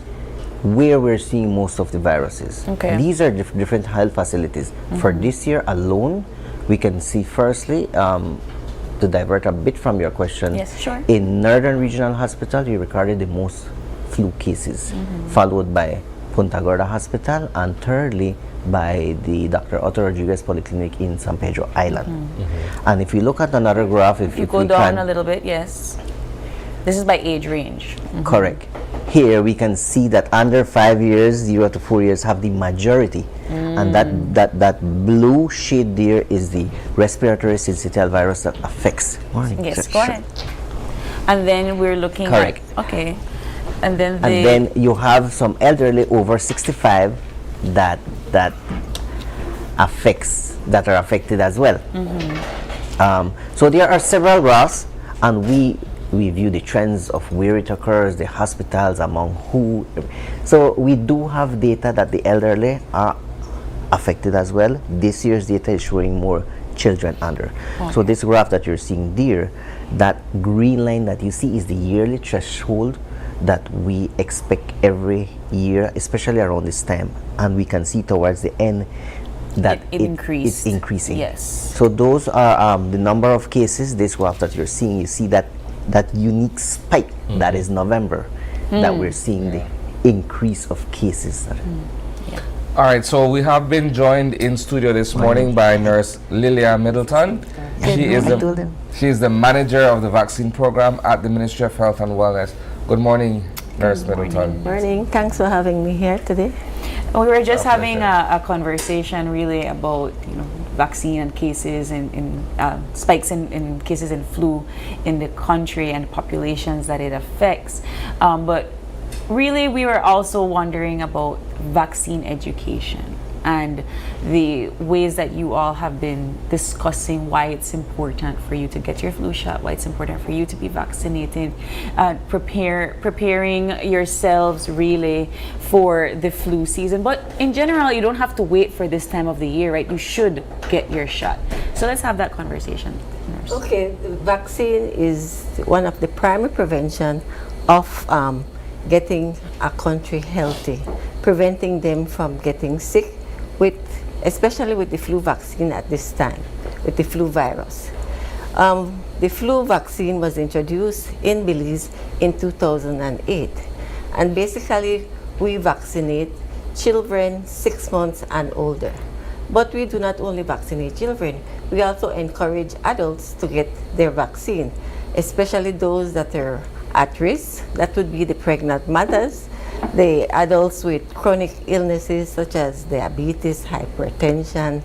where we're seeing most of the viruses. Okay. These are different health facilities. For this year alone, we can see firstly, to divert a bit from your question, yes, sure. In Northern Regional Hospital, you recorded the most flu cases, followed by Punta Gorda Hospital, and thirdly by the Dr. Otto Rodriguez Polyclinic in San Pedro Island. And if you look at another graph, if you go down a little bit, yes. This is by age range. Correct. Here we can see that under 5 years, 0 to 4 years have the majority, and that blue shade there is the respiratory syncytial virus that affects. Yes, go ahead. And then we're looking Correct. at, okay, and then you have some elderly over 65 that are affected as well. So there are several graphs, and we view the trends of where it occurs, the hospitals, among who. So we do have data that the elderly are affected as well. This year's data is showing more children under. So this graph that you're seeing there, that green line that you see is the yearly threshold that we expect every year, especially around this time. And we can see towards the end that it increased. It's increasing. Yes. So those are the number of cases. This graph that you're seeing, you see that unique spike that is November, that we're seeing the increase of cases. All right, so we have been joined in studio this morning by Nurse Lilia Middleton. She is the manager of the vaccine program at the Ministry of Health and Wellness. Good morning, Nurse Middleton. Good morning. Thanks for having me here today. We were just having a conversation really about vaccine and cases and spikes in cases in flu in the country and populations that it affects. But really we were also wondering about vaccine education and the ways that you all have been discussing why it's important for you to get your flu shot, why it's important for you to be vaccinated, preparing yourselves really for the flu season. But in general, you don't have to wait for this time of the year, right? You should get your shot. So let's have that conversation, Nurse. Okay, the vaccine is one of the primary prevention of getting a country healthy, preventing them from getting sick, especially with the flu vaccine at this time, with the flu virus. The flu vaccine was introduced in Belize in 2008. And basically, we vaccinate children 6 months and older. But we do not only vaccinate children, we also encourage adults to get their vaccine, especially those that are at risk. That would be the pregnant mothers, the adults with chronic illnesses such as diabetes, hypertension,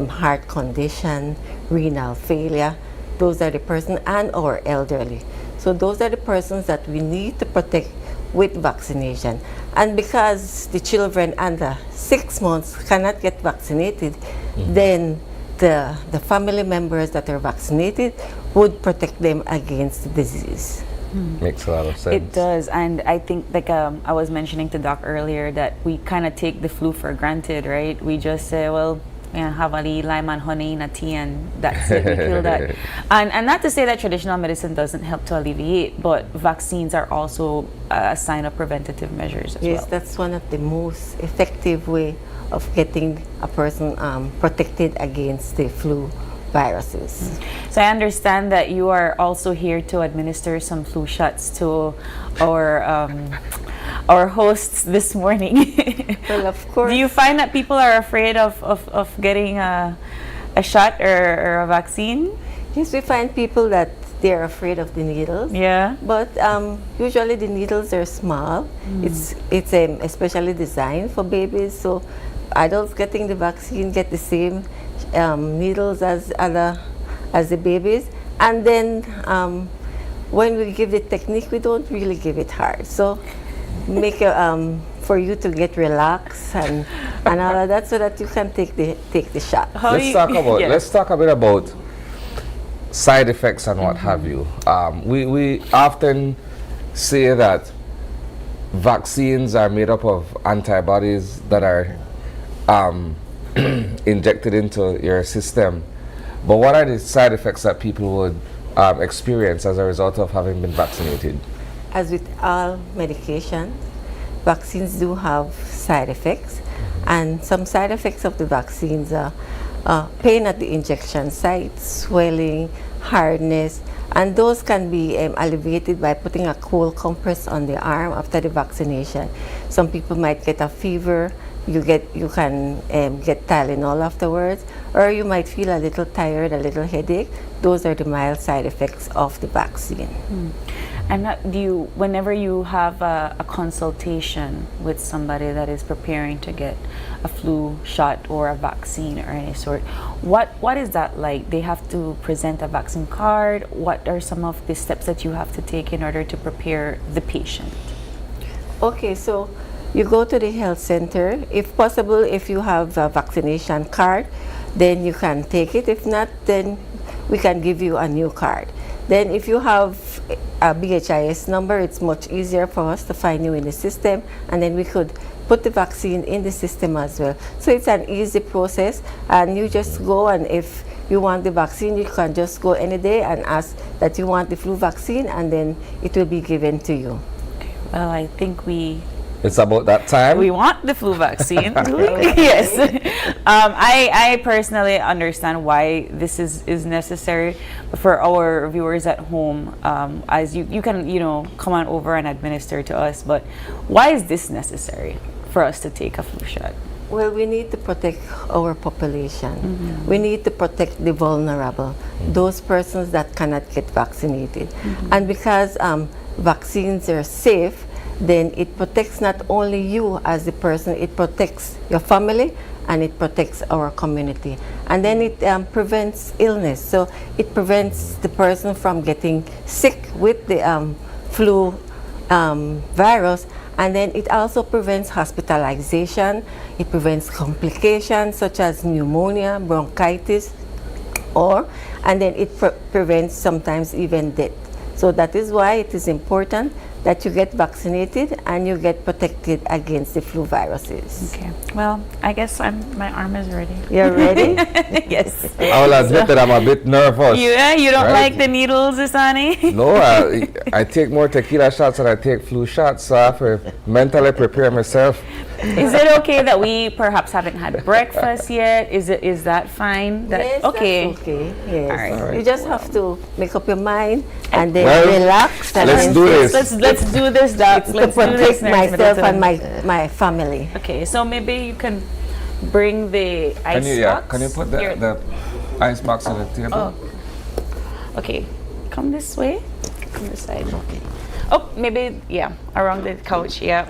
heart condition, renal failure. Those are the persons, and our elderly. So those are the persons that we need to protect with vaccination. And because the children under 6 months cannot get vaccinated, then the family members that are vaccinated would protect them against the disease. Makes a lot of sense. It does, and I think like I was mentioning to Doc earlier that we kind of take the flu for granted, right? We just say, well, have a little lime and honey in a tea and that's it, we kill that. And not to say that traditional medicine doesn't help to alleviate, but vaccines are also a sign of preventative measures as well. Yes, that's one of the most effective way of getting a person protected against the flu viruses. So I understand that you are also here to administer some flu shots to our hosts this morning. Well, of course. Do you find that people are afraid of getting a shot or a vaccine? Yes, we find people that they're afraid of the needles. Yeah. But usually the needles are small. It's especially designed for babies. So adults getting the vaccine get the same needles as the babies. And then when we give the technique, we don't really give it hard. So make a, for you to get relaxed and all of that, so that you can take the shot. Let's talk a bit about side effects and what have you. We often say that vaccines are made up of antibodies that are injected into your system. But what are the side effects that people would experience as a result of having been vaccinated? As with all medication, vaccines do have side effects, and some side effects of the vaccines are pain at the injection site, swelling, hardness, and those can be alleviated by putting a cold compress on the arm after the vaccination. Some people might get a fever. You can get Tylenol afterwards, or you might feel a little tired, a little headache. Those are the mild side effects of the vaccine. And whenever you have a consultation with somebody that is preparing to get a flu shot or a vaccine or any sort, what is that like? They have to present a vaccine card. What are some of the steps that you have to take in order to prepare the patient? Okay, so you go to the health center. If possible, if you have a vaccination card, then you can take it. If not, then we can give you a new card. Then if you have a BHIS number, it's much easier for us to find you in the system, and then we could put the vaccine in the system as well. So it's an easy process, and you just go, and if you want the vaccine, you can just go any day and ask that you want the flu vaccine, and then it will be given to you. Okay. Well, I think it's about that time. We want the flu vaccine. Yes. I personally understand why this is necessary. But for our viewers at home, as you can come on over and administer to us. But why is this necessary for us to take a flu shot? Well, we need to protect our population. We need to protect the vulnerable, those persons that cannot get vaccinated. And because vaccines are safe, then it protects not only you as the person, it protects your family, and it protects our community. And then it prevents illness. So it prevents the person from getting sick with the flu virus. And then it also prevents hospitalization. It prevents complications such as pneumonia, bronchitis, and then it prevents sometimes even death. So that is why it is important that you get vaccinated and you get protected against the flu viruses. Okay. Well, I guess my arm is ready. You're ready? Yes. I will admit that I'm a bit nervous. You don't like the needles, Isani? No, I take more tequila shots than I take flu shots, so I have to mentally prepare myself. Is it okay that we perhaps haven't had breakfast yet? Is that fine? Yes, okay. that's okay. Yes. All right. You just have to make up your mind and then relax. And let's do this. Let's do this, Doc. Let's protect do this, myself and my family. Okay, so maybe you can bring the ice box. Can you put the ice box on the table? Oh. Okay, come this way. Come this side. Okay. Oh, maybe around the couch. Yeah.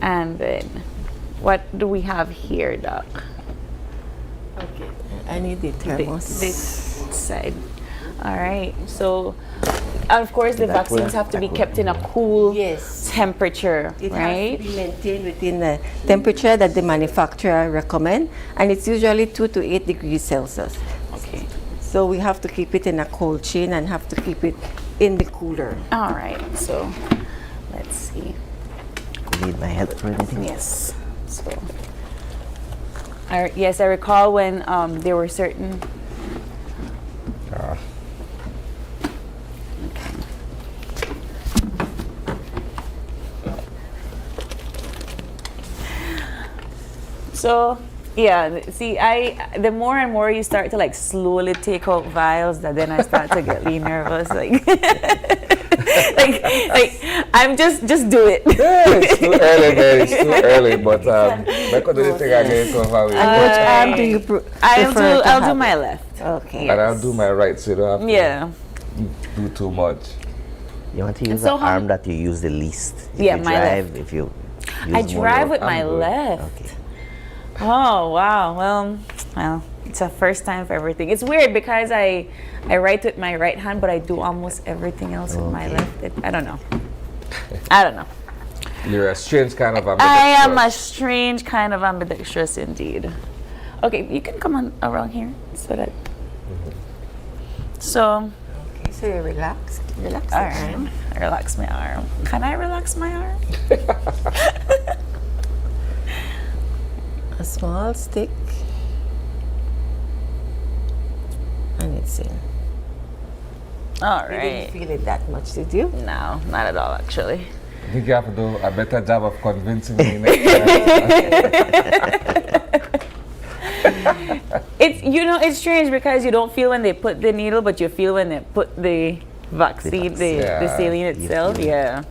And then, what do we have here, Doc? Okay, I need the thermos. This side. All right. So, of course, the vaccines have to be kept in a cool temperature, It right? has to be maintained within the temperature that the manufacturer recommend, and it's usually 2 to 8 degrees Celsius. Okay. So we have to keep it in a cold chain and have to keep it in the cooler. All right. So, let's see. Need my help for anything? Yes. So, yes, I recall when there were certain. So, yeah, see, the more and more you start to like slowly take out vials, that then I start to get really nervous. Like, like I'm just do it. Yeah, it's too early, man. It's too early. But I could do the thing again. So how we? And which arm do you prefer? I'll do my left. Okay. And I'll do my right, so you don't have to do too much. You want to use the arm that you use the least. If Yeah, you my drive, left. If you I use more drive your- with my left. Oh wow. Well, It's a first time for everything. It's weird because I write with my right hand, but I do almost everything else with my left. I don't know. You're a strange kind of ambidextrous. I am a strange kind of ambidextrous indeed. Okay, you can come on around here so that. So. Okay, so you relax. Relax All your right. arm. Relax my arm. Can I relax my arm? A small stick. And it's in. All You right. didn't feel it that much, did you? No, not at all, actually. I think you have to do a better job of convincing me next time. It's strange because you don't feel when they put the needle, but you feel when they put the vaccine, the saline itself. Yeah.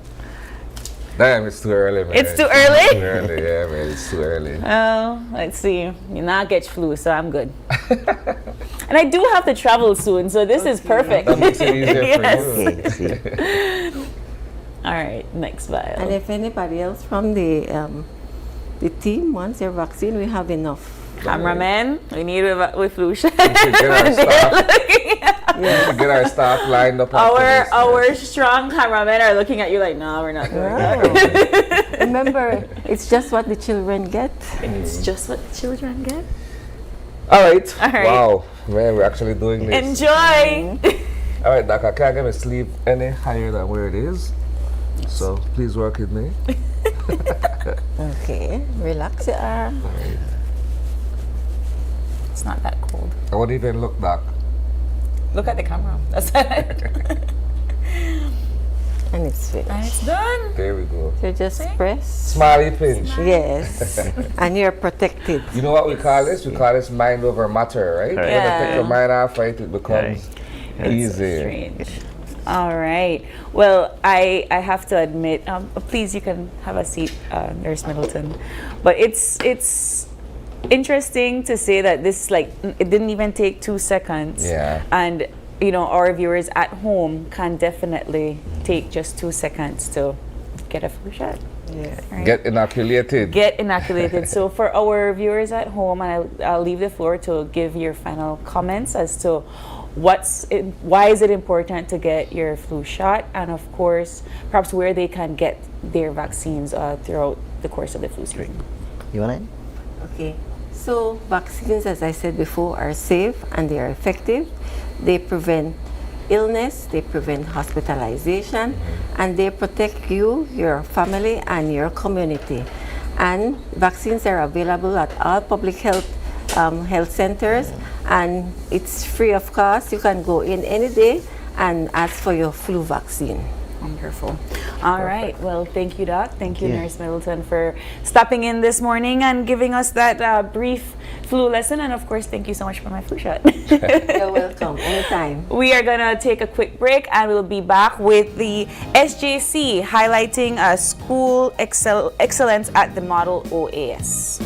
Damn, it's too early, man. It's too early? It's too early, yeah, man. It's too early. Oh, let's see. You not get flu, so I'm good. And I do have to travel soon, so this is perfect. That makes it easier for you. All right, next vial. And if anybody else from the team wants their vaccine, we have enough. Cameraman, we need with flu shot. We should get our staff lined up. Our strong cameramen are looking at you like, no, we're not doing that. Remember, it's just what the children get. It's just what the children get. All right. All right. Wow, man, we're actually doing this. Enjoy. All right, Doc, I can't get my sleep any higher than where it is. So please work with me. Okay, relax your arm. All right. It's not that cold. I won't even look, Doc. Look at the camera. That's it. And it's finished. And it's done. There we go. So just press. Smiley pinch. Yes. And you're protected. You know what we call this? We call this mind over matter, right? Right. When you take your mind off, right, it becomes easy. Strange. All right. Well, I have to admit, please, you can have a seat, Nurse Middleton. But it's interesting to say that this, it didn't even take 2 seconds. Yeah. And, our viewers at home can definitely take just 2 seconds to get a flu shot. Yeah. Right? Get inoculated. Get inoculated. So for our viewers at home, and I'll leave the floor to give your final comments as to why is it important to get your flu shot, and of course, perhaps where they can get their vaccines throughout the course of the flu season. You want it? Okay. So vaccines, as I said before, are safe and they are effective. They prevent illness, they prevent hospitalization, and they protect you, your family, and your community. And vaccines are available at all public health centers, and it's free of cost. You can go in any day and ask for your flu vaccine. Wonderful. All right. Well, thank you, Doc. Thank you, Nurse Middleton, for stopping in this morning and giving us that brief flu lesson. And of course, thank you so much for my flu shot. You're welcome. Anytime. We are going to take a quick break and we'll be back with the SJC highlighting school excellence at the Model OAS.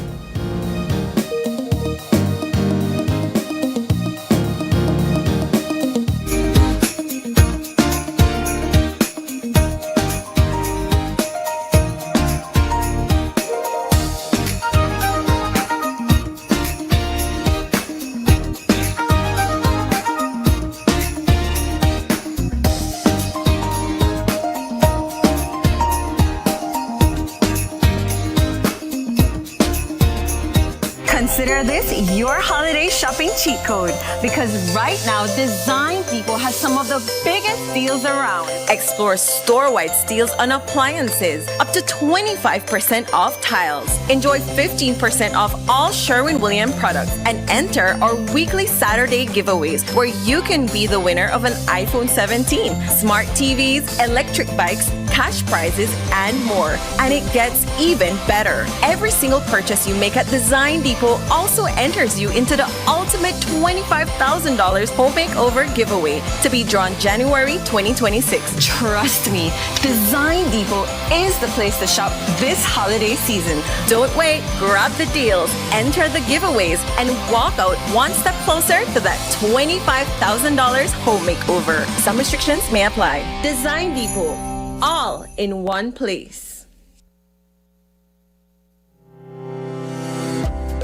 Consider this your holiday shopping cheat code, because right now Design Depot has some of the biggest deals around. Explore store-wide steals on appliances, up to 25% off tiles. Enjoy 15% off all Sherwin-Williams products, and enter our weekly Saturday giveaways where you can be the winner of an iPhone 17, smart TVs, electric bikes, cash prizes, and more. And it gets even better. Every single purchase you make at Design Depot also enters you into the ultimate $25,000 home makeover giveaway to be drawn January 2026. Trust me, Design Depot is the place to shop this holiday season. Don't wait, grab the deals, enter the giveaways, and walk out one step closer to that $25,000 home makeover. Some restrictions may apply. Design Depot, all in one place.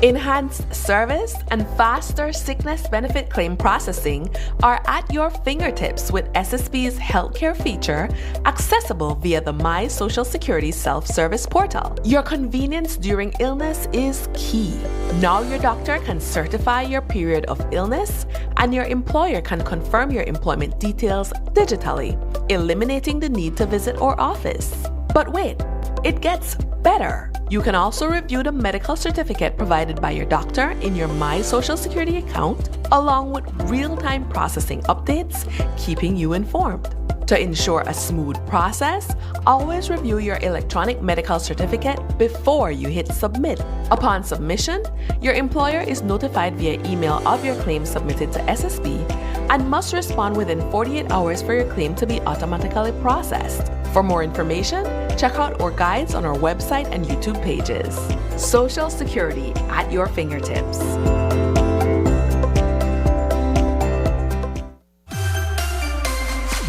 Enhanced service and faster sickness benefit claim processing are at your fingertips with SSB's healthcare feature accessible via the My Social Security self-service portal. Your convenience during illness is key. Now your doctor can certify your period of illness and your employer can confirm your employment details digitally, eliminating the need to visit our office. But wait, it gets better. You can also review the medical certificate provided by your doctor in your My Social Security account, along with real-time processing updates, keeping you informed. To ensure a smooth process, always review your electronic medical certificate before you hit submit. Upon submission, your employer is notified via email of your claim submitted to SSB and must respond within 48 hours for your claim to be automatically processed. For more information, check out our guides on our website and YouTube pages. Social Security at your fingertips.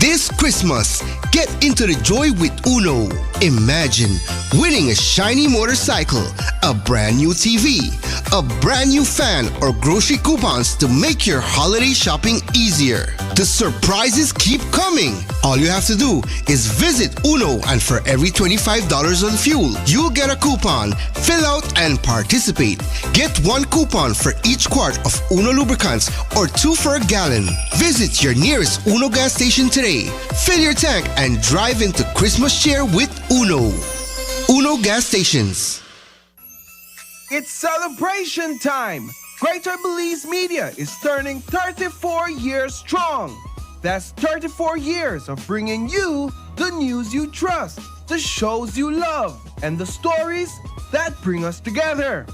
This Christmas, get into the joy with Uno. Imagine winning a shiny motorcycle, a brand new TV, a brand new fan, or grocery coupons to make your holiday shopping easier. The surprises keep coming. All you have to do is visit Uno, and for every $25 on fuel, you'll get a coupon. Fill out and participate. Get 1 coupon for each quart of Uno lubricants or 2 for a gallon. Visit your nearest Uno gas station today. Fill your tank and drive into Christmas cheer with Uno. Uno gas stations. It's celebration time! Greater Belize Media is turning 34 years strong. That's 34 years of bringing you the news you trust, the shows you love, and the stories that bring us together.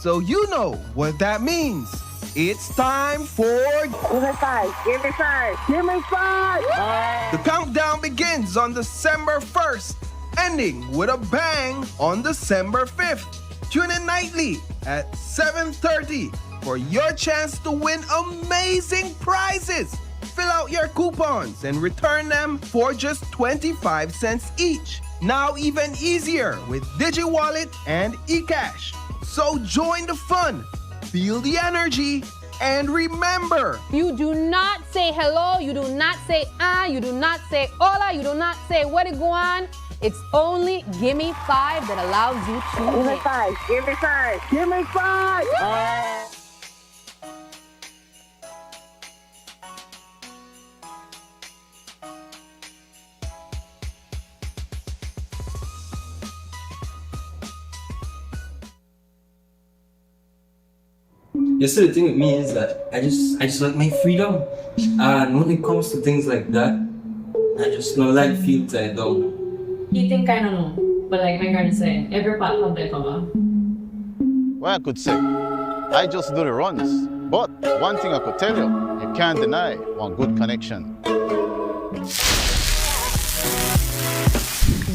So you know what that means. It's time for... Give me 5, give me 5, give me 5! The countdown begins on December 1st, ending with a bang on December 5th. Tune in nightly at 7:30 for your chance to win amazing prizes. Fill out your coupons and return them for just 25 cents each. Now even easier with DigiWallet and eCash. So join the fun, feel the energy, and remember, you do not say hello, you do not say you do not say hola, you do not say what it go on. It's only Give Me 5 that allows you to Give me 5, give me 5, give me 5! You see, the thing with me is that I just like my freedom, and when it comes to things like that, I just don't like feel tied down. You think I don't know, but like my girl is saying, every part have their cover. Well, I could say, I just do the runs. But one thing I could tell you, you can't deny one good connection.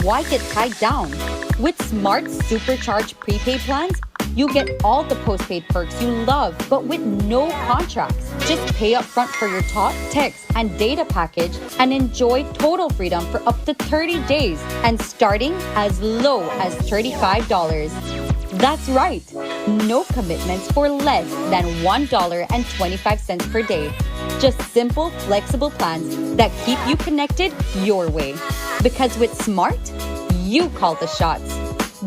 Why get tied down? With Smart Supercharged prepaid plans, you get all the postpaid perks you love, but with no contracts. Just pay up front for your talk, text, and data package and enjoy total freedom for up to 30 days and starting as low as $35. That's right, no commitments for less than $1.25 per day. Just simple, flexible plans that keep you connected your way. Because with Smart, you call the shots.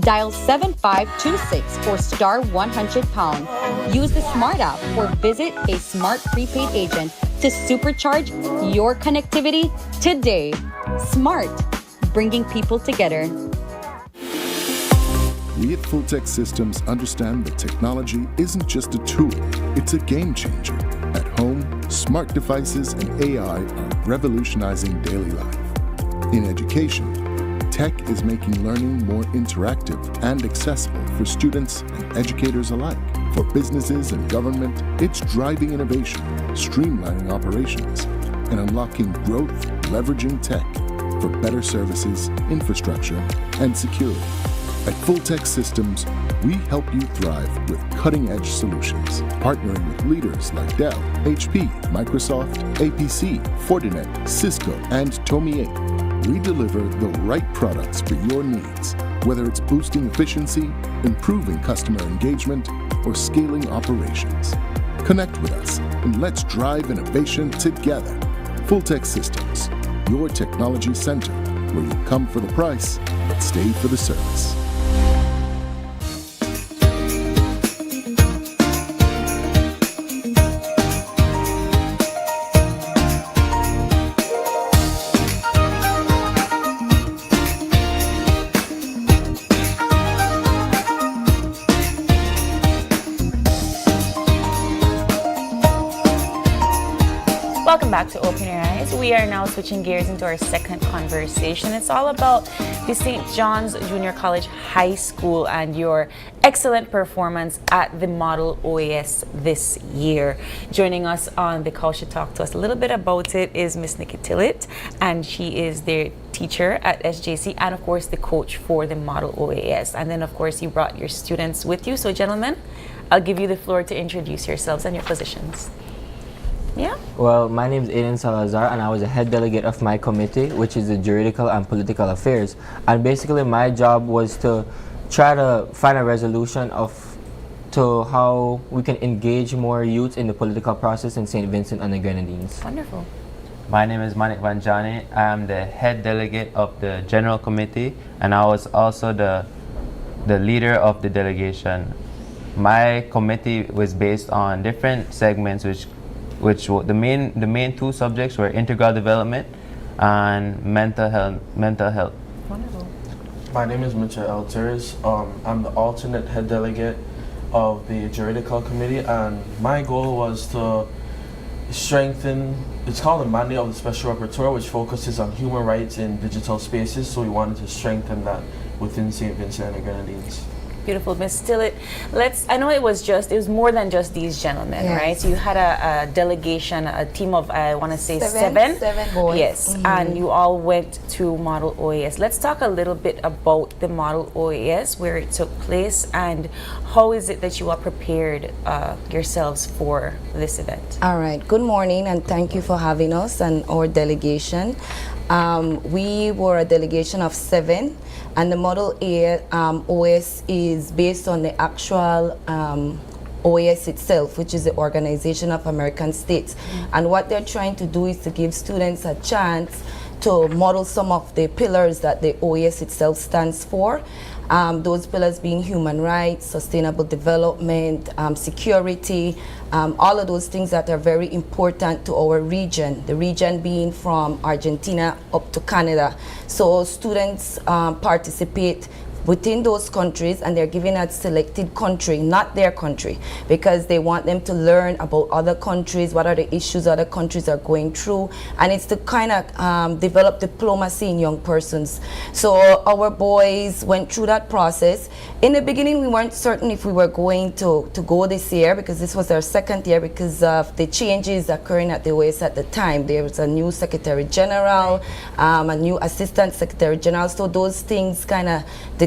Dial 7526 or star 100#. Use the Smart app or visit a Smart prepaid agent to supercharge your connectivity today. Smart, bringing people together. We at Full Tech Systems understand that technology isn't just a tool, it's a game changer. At home, smart devices and AI are revolutionizing daily life. In education, tech is making learning more interactive and accessible for students and educators alike. For businesses and government, it's driving innovation, streamlining operations, and unlocking growth, leveraging tech for better services, infrastructure, and security. At Full Tech Systems, we help you thrive with cutting-edge solutions, partnering with leaders like Dell, HP, Microsoft, APC, Fortinet, Cisco, and Tomy Inc. We deliver the right products for your needs, whether it's boosting efficiency, improving customer engagement, or scaling operations. Connect with us and let's drive innovation together. Fulltech Systems, your technology center, where you come for the price, but stay for the service. Welcome back to Open Your Eyes. We are now switching gears into our second conversation. It's all about the St. John's Junior College High School and your excellent performance at the Model OAS this year. Joining us on the call to talk to us a little bit about it is Miss Nikki Tillett, and she is their teacher at SJC and of course the coach for the Model OAS. And then of course you brought your students with you. So gentlemen, I'll give you the floor to introduce yourselves and your positions. Yeah. Well, my name is Aiden Salazar, and I was a head delegate of my committee, which is the Juridical and Political Affairs. And basically, my job was to try to find a resolution to how we can engage more youth in the political process in St. Vincent and the Grenadines. Wonderful. My name is Manik Vanjani. I am the head delegate of the General Committee, and I was also the leader of the delegation. My committee was based on different segments, which the main two subjects were integral development and mental health. Wonderful. My name is Mitchell Elters. I'm the alternate head delegate of the Juridical Committee, and my goal was to strengthen, it's called the mandate of the Special Rapporteur, which focuses on human rights in digital spaces, so we wanted to strengthen that within St. Vincent and the Grenadines. Beautiful, Miss Tillett. I know it was more than just these gentlemen, Yes. right? So you had a delegation, a team of, I want to say seven boys. Yes, and you all went to Model OAS. Let's talk a little bit about the Model OAS, where it took place, and how is it that you are prepared yourselves for this event? All right, good morning, and thank you for having us and our delegation. We were a delegation of 7, and the Model OAS is based on the actual OAS itself, which is the Organization of American States. And what they're trying to do is to give students a chance to model some of the pillars that the OAS itself stands for. Those pillars being human rights, sustainable development, security, all of those things that are very important to our region, the region being from Argentina up to Canada. So students participate within those countries, and they're given a selected country, not their country, because they want them to learn about other countries, what are the issues other countries are going through, and it's to kind of develop diplomacy in young persons. So our boys went through that process. In the beginning, we weren't certain if we were going to go this year, because this was our second year because of the changes occurring at the OAS at the time. There was a new Secretary General, a new Assistant Secretary General, so those things kind of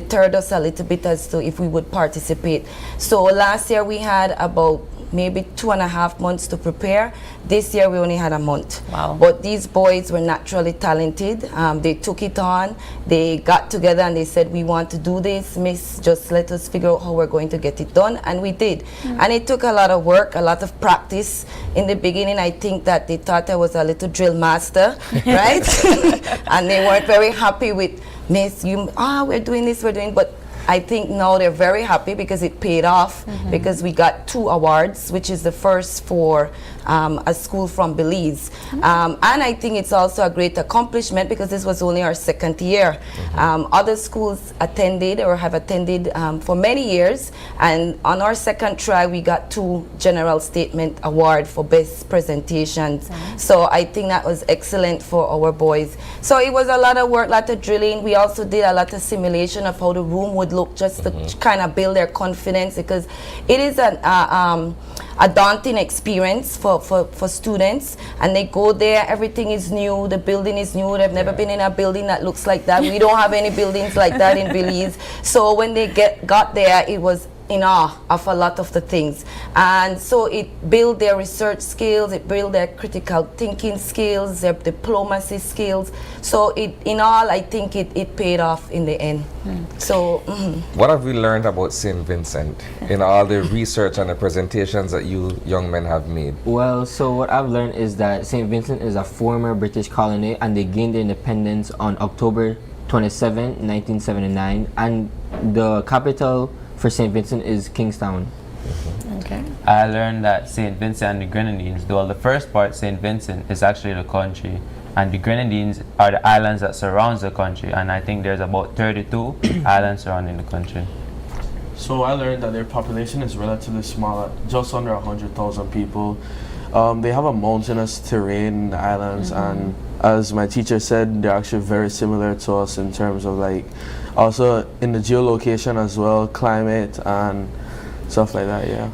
deterred us a little bit as to if we would participate. So last year we had about maybe 2.5 months to prepare. This year we only had a month. Wow. But these boys were naturally talented. They took it on. They got together and they said, we want to do this, Miss, just let us figure out how we're going to get it done. And we did. And it took a lot of work, a lot of practice. In the beginning, I think that they thought I was a little drill master, right? And they weren't very happy with, Miss, we're doing this, but I think now they're very happy because it paid off, because we got 2 awards, which is the first for a school from Belize. And I think it's also a great accomplishment because this was only our second year. Other schools attended or have attended for many years, and on our second try we got 2 General Statement Award for best presentations. So I think that was excellent for our boys. So it was a lot of work, a lot of drilling. We also did a lot of simulation of how the room would look, just to kind of build their confidence, because it is a daunting experience for students, and they go there, everything is new, the building is new, they've never been in a building that looks like that. We don't have any buildings like that in Belize. So when they got there, it was in awe of a lot of the things. And so it built their research skills, it built their critical thinking skills, their diplomacy skills. So in all, I think it paid off in the end. So what have we learned about St. Vincent in all the research and the presentations that you young men have made? Well, so what I've learned is that St. Vincent is a former British colony, and they gained their independence on October 27, 1979, and the capital for St. Vincent is Kingstown. Okay. I learned that St. Vincent and the Grenadines, though the first part, St. Vincent, is actually the country, and the Grenadines are the islands that surrounds the country, and I think there's about 32 islands surrounding the country. So I learned that their population is relatively small, at just under 100,000 people. They have a mountainous terrain in the islands, and as my teacher said, they're actually very similar to us in terms of like, also in the geolocation as well, climate and stuff like that. Yeah.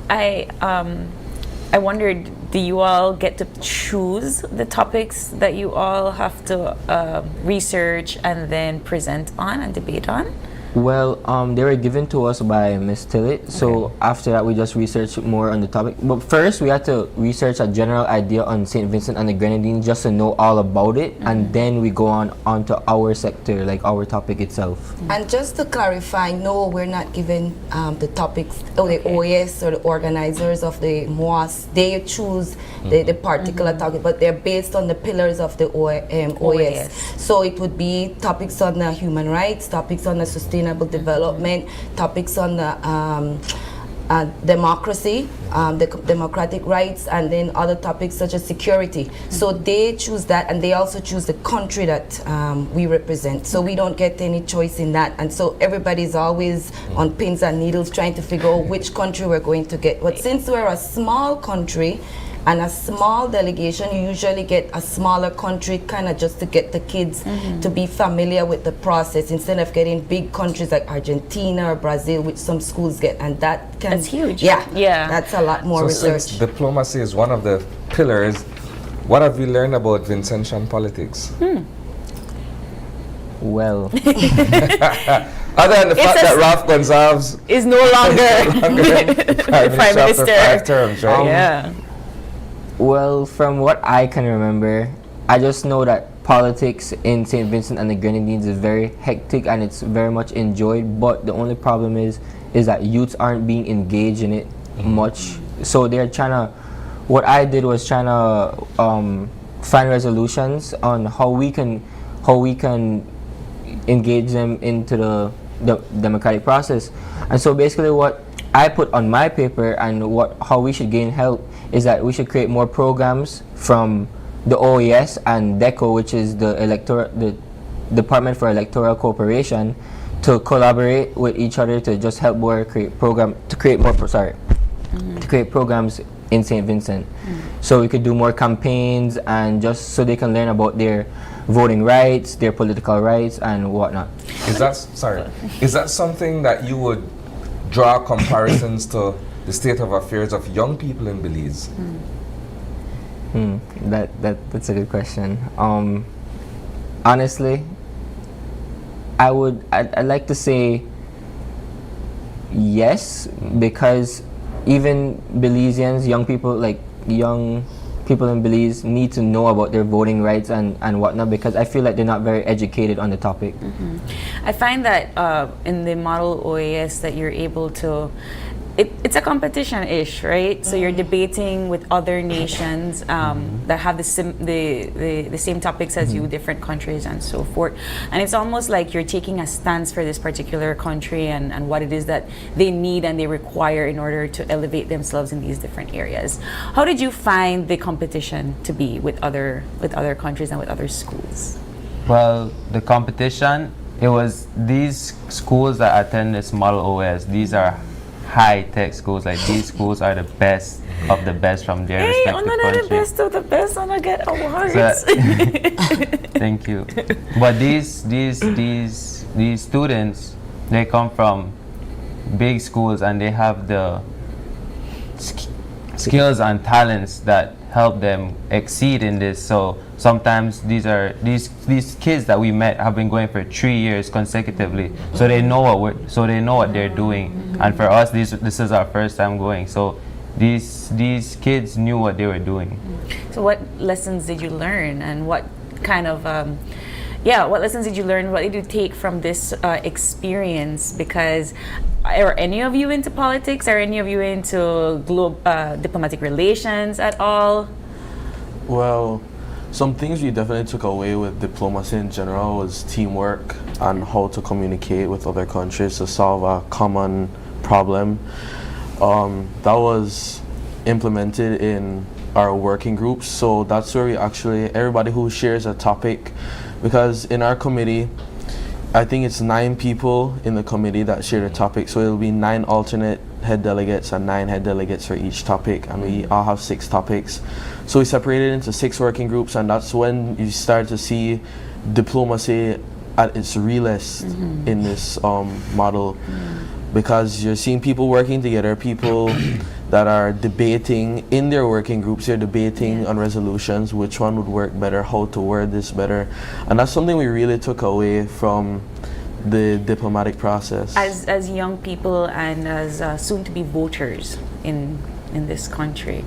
I wondered, do you all get to choose the topics that you all have to research and then present on and debate on? Well, they were given to us by Miss Tillett, so after that we just researched more on the topic. But first we had to research a general idea on St. Vincent and the Grenadines just to know all about it, and then we go on to our sector, like our topic itself. And just to clarify, no, we're not given the topics, or the OAS or the organizers of the MOAS, they choose the particular topic, but they're based on the pillars of the OAS. So it would be topics on the human rights, topics on the sustainable development, topics on the democracy, the democratic rights, and then other topics such as security. So they choose that, and they also choose the country that we represent. So we don't get any choice in that, and so everybody's always on pins and needles trying to figure out which country we're going to get. But since we're a small country and a small delegation, you usually get a smaller country, kind of just to get the kids to be familiar with the process, instead of getting big countries like Argentina or Brazil, which some schools get, and that's huge. Yeah, that's a lot more research. Since diplomacy is one of the pillars, what have you learned about Vincentian politics? Well, other than the fact that Ralph Gonsalves is no longer Prime Minister. 5 terms, right? Yeah. Well, from what I can remember, I just know that politics in St. Vincent and the Grenadines is very hectic and it's very much enjoyed, but the only problem is that youths aren't being engaged in it much. So they're trying to, what I did was trying to find resolutions on how we can engage them into the democratic process. And so basically what I put on my paper and how we should gain help is that we should create more programs from the OES and DECO, which is the Department for Electoral Cooperation, to collaborate with each other to just help create programs in St. Vincent. So we could do more campaigns, and just so they can learn about their voting rights, their political rights, and whatnot. Is that something that you would draw comparisons to the state of affairs of young people in Belize? That's a good question. Honestly, I'd like to say yes, because even Belizeans, young people in Belize need to know about their voting rights and whatnot, because I feel like they're not very educated on the topic. I find that in the model OAS that you're able to, it's a competition-ish, right? So you're debating with other nations that have the same topics as you, different countries and so forth. And it's almost like you're taking a stance for this particular country and what it is that they need and they require in order to elevate themselves in these different areas. How did you find the competition to be with other countries and with other schools? Well, the competition, it was these schools that attend this model OS, these are high-tech schools. Like, these schools are the best of the best from their respective countries. The best of the best, and I get awards. Thank you. But these students, they come from big schools and they have the skills and talents that help them exceed in this. So sometimes these kids that we met have been going for 3 years consecutively, so they know what they're doing. And for us, this is our first time going. So these kids knew what they were doing. So what lessons did you learn, and what kind of what lessons did you learn? What did you take from this experience? Because are any of you into politics? Are any of you into diplomatic relations at all? Well, some things we definitely took away with diplomacy in general was teamwork and how to communicate with other countries to solve a common problem. That was implemented in our working groups, so that's where we actually, everybody who shares a topic, because in our committee, I think it's 9 people in the committee that share the topic, so it'll be 9 alternate head delegates and 9 head delegates for each topic, and we all have 6 topics. So we separated into 6 working groups, and that's when you start to see diplomacy at its realest in this model, because you're seeing people working together, people that are debating in their working groups, they're debating on resolutions, which one would work better, how to word this better, and that's something we really took away from the diplomatic process. As young people and as soon-to-be voters in this country,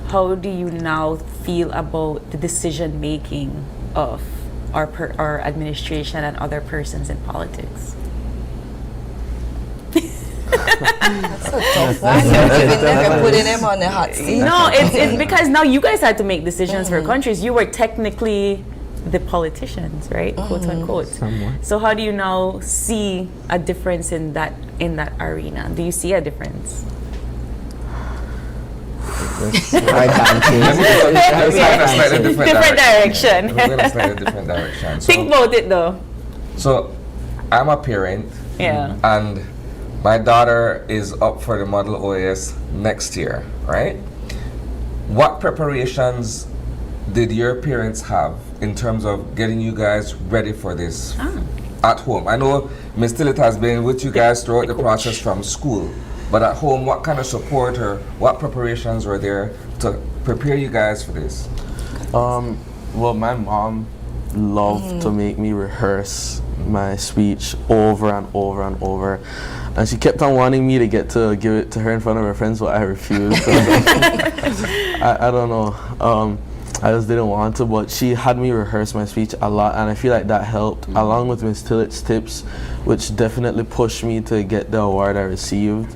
how do you now feel about the decision-making of our administration and other persons in politics? That's a tough one. You're putting him on the hot seat. No, it's because now you guys had to make decisions for countries. You were technically the politicians, right? Quote unquote. Somewhat. So how do you now see a difference in that arena? Do you see a difference? Different direction. We're going to slightly different direction. So, Think about it though. So, I'm a parent. Yeah. And my daughter is up for the Model OAS next year, right? What preparations did your parents have in terms of getting you guys ready for this at home? I know Ms. Tillett has been with you guys throughout the process from school, but at home, what kind of support or what preparations were there to prepare you guys for this? Well, my mom loved to make me rehearse my speech over and over and over, and she kept on wanting me to get to give it to her in front of her friends, but I refused. I don't know. I just didn't want to, but she had me rehearse my speech a lot, and I feel like that helped, along with Ms. Tillett's tips, which definitely pushed me to get the award I received.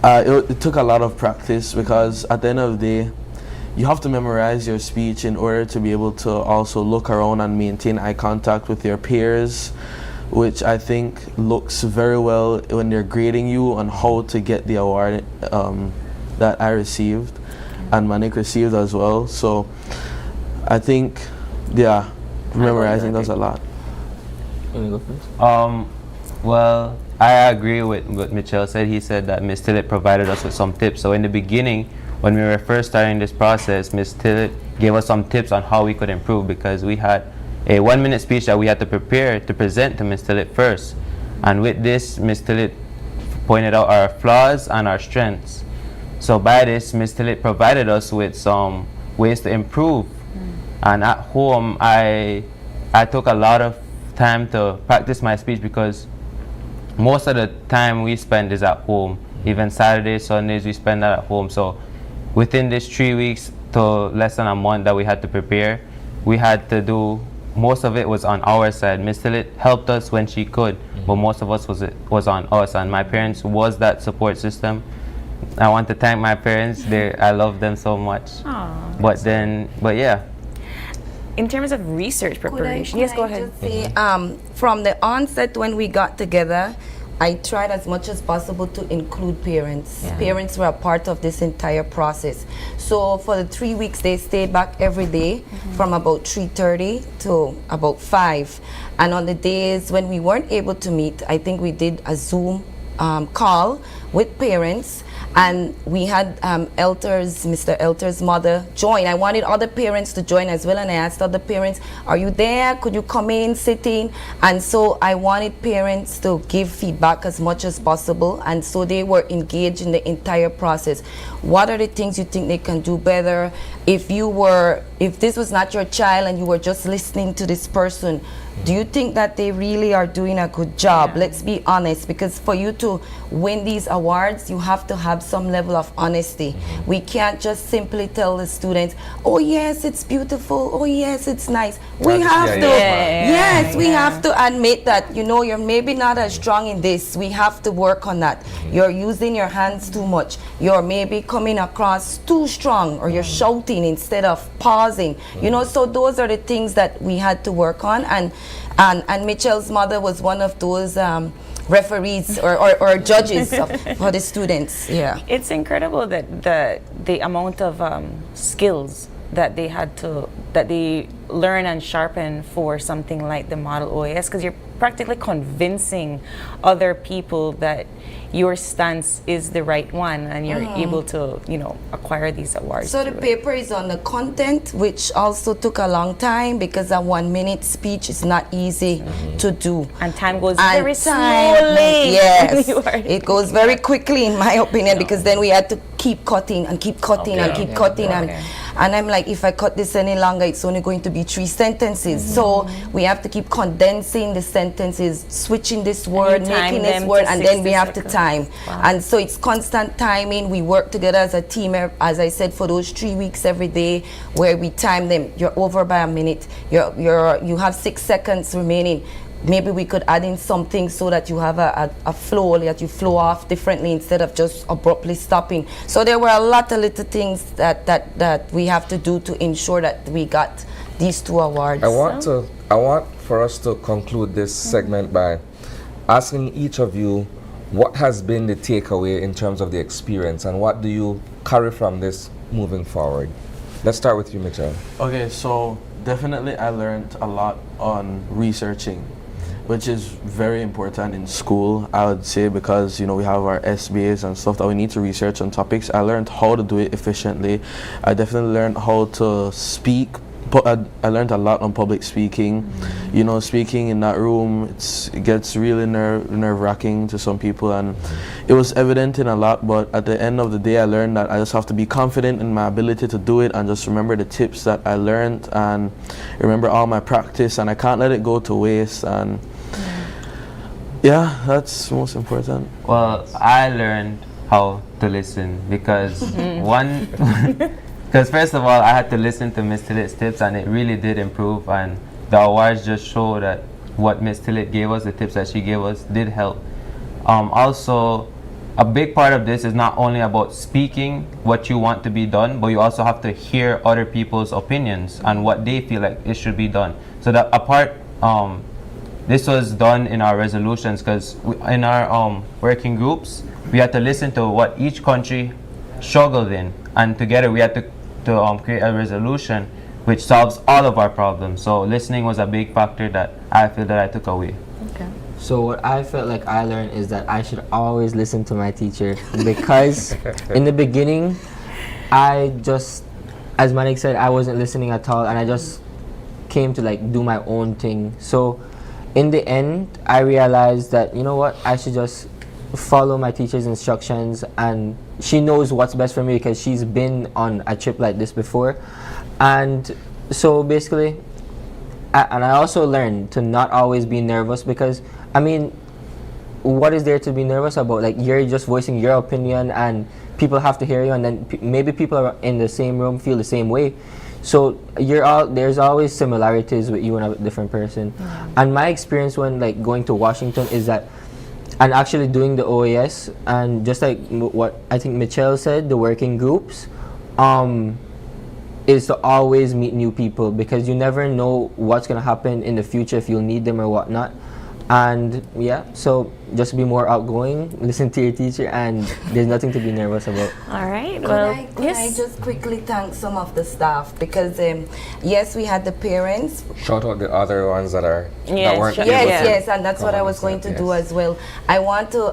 It took a lot of practice, because at the end of the day, you have to memorize your speech in order to be able to also look around and maintain eye contact with your peers, which I think looks very well when they're grading you on how to get the award that I received and Manik received as well. So I think, memorizing does a lot. Well, I agree with what Michelle said. He said that Ms. Tillett provided us with some tips. So in the beginning, when we were first starting this process, Ms. Tillett gave us some tips on how we could improve, because we had a 1-minute speech that we had to prepare to present to Ms. Tillett first. And with this, Ms. Tillett pointed out our flaws and our strengths. So by this, Ms. Tillett provided us with some ways to improve. And at home, I took a lot of time to practice my speech, because most of the time we spend is at home. Even Saturdays, Sundays, we spend that at home. So within this 3 weeks to less than a month that we had to prepare, we had to do, most of it was on our side. Ms. Tillett helped us when she could, but most of us was on us, and my parents was that support system. I want to thank my parents. I love them so much. Aww, But yeah. In terms of research preparation, yes, go ahead. Just say, from the onset when we got together, I tried as much as possible to include parents. Yeah. Parents were a part of this entire process. So for the 3 weeks, they stayed back every day from about 3:30 to about 5. And on the days when we weren't able to meet, I think we did a Zoom call with parents, and we had Mr. Elter's mother join. I wanted other parents to join as well, and I asked other parents, are you there? Could you come in, sit in? And so I wanted parents to give feedback as much as possible, and so they were engaged in the entire process. What are the things you think they can do better? If this was not your child and you were just listening to this person, Do you think that they really are doing a good job? Let's be honest, because for you to win these awards, you have to have some level of honesty. We can't just simply tell the students, oh yes, it's beautiful, oh yes, it's nice. We have to, yes, we have to admit that, you know, you're maybe not as strong in this. We have to work on that. You're using your hands too much. You're maybe coming across too strong, or you're shouting instead of pausing. You know, so those are the things that we had to work on. And Mitchell's mother was one of those referees or judges for the students. Yeah, it's incredible that the amount of skills that they learn and sharpen for something like the Model OAS, because you're practically convincing other people that your stance is the right one, and you're able to, you know, acquire these awards. So the paper is on the content, which also took a long time, because a 1 minute speech is not easy to do. And time goes very slowly. Yes, it goes very quickly in my opinion, because then we had to keep cutting and keep cutting and keep cutting. And I'm like, if I cut this any longer, it's only going to be 3 sentences. So we have to keep condensing the sentences, switching this word, making this word, and then we have to time. And so it's constant timing. We work together as a team, as I said, for those 3 weeks every day, where we time them. You're over by a minute. You have 6 seconds remaining. Maybe we could add in something so that you have a flow, that you flow off differently instead of just abruptly stopping. So there were a lot of little things that we have to do to ensure that we got these 2 awards. I want for us to conclude this segment by asking each of you what has been the takeaway in terms of the experience, and what do you carry from this moving forward? Let's start with you, Mitchell. Okay, so definitely I learned a lot on researching, which is very important in school, I would say, because, you know, we have our SBAs and stuff that we need to research on topics. I learned how to do it efficiently. I definitely learned how to speak. I learned a lot on public speaking. You know, speaking in that room, it gets really nerve-wracking to some people, and it was evident in a lot, but at the end of the day I learned that I just have to be confident in my ability to do it, and just remember the tips that I learned, and remember all my practice, and I can't let it go to waste. And yeah, that's most important. Well, I learned how to listen, because because first of all, I had to listen to Miss Tillett's tips, and it really did improve, and the awards just show that what Miss Tillett gave us, the tips that she gave us, did help. Also, a big part of this is not only about speaking what you want to be done, but you also have to hear other people's opinions and what they feel like it should be done. So that this was done in our resolutions, because in our working groups, we had to listen to what each country struggled in, and together we had to create a resolution which solves all of our problems. So listening was a big factor that I feel that I took away. Okay. So what I felt like I learned is that I should always listen to my teacher, because in the beginning, I just, as Manik said, I wasn't listening at all, and I just came to like do my own thing. So in the end, I realized that, you know what, I should just follow my teacher's instructions, and she knows what's best for me because she's been on a trip like this before. And so basically, and I also learned to not always be nervous, because I mean, what is there to be nervous about? Like, you're just voicing your opinion and people have to hear you, and then maybe people are in the same room feel the same way. So there's always similarities with you and a different person. And my experience when like going to Washington is that, and actually doing the OAS, and just like what I think Michelle said, the working groups, is to always meet new people, because you never know what's gonna happen in the future, if you'll need them or whatnot. And yeah, so just be more outgoing, listen to your teacher, and there's nothing to be nervous about. All right. Could I just quickly thank some of the staff, because yes, we had the parents. Shout out the other ones that weren't able to yes, and that's what I was going to do as well. I want to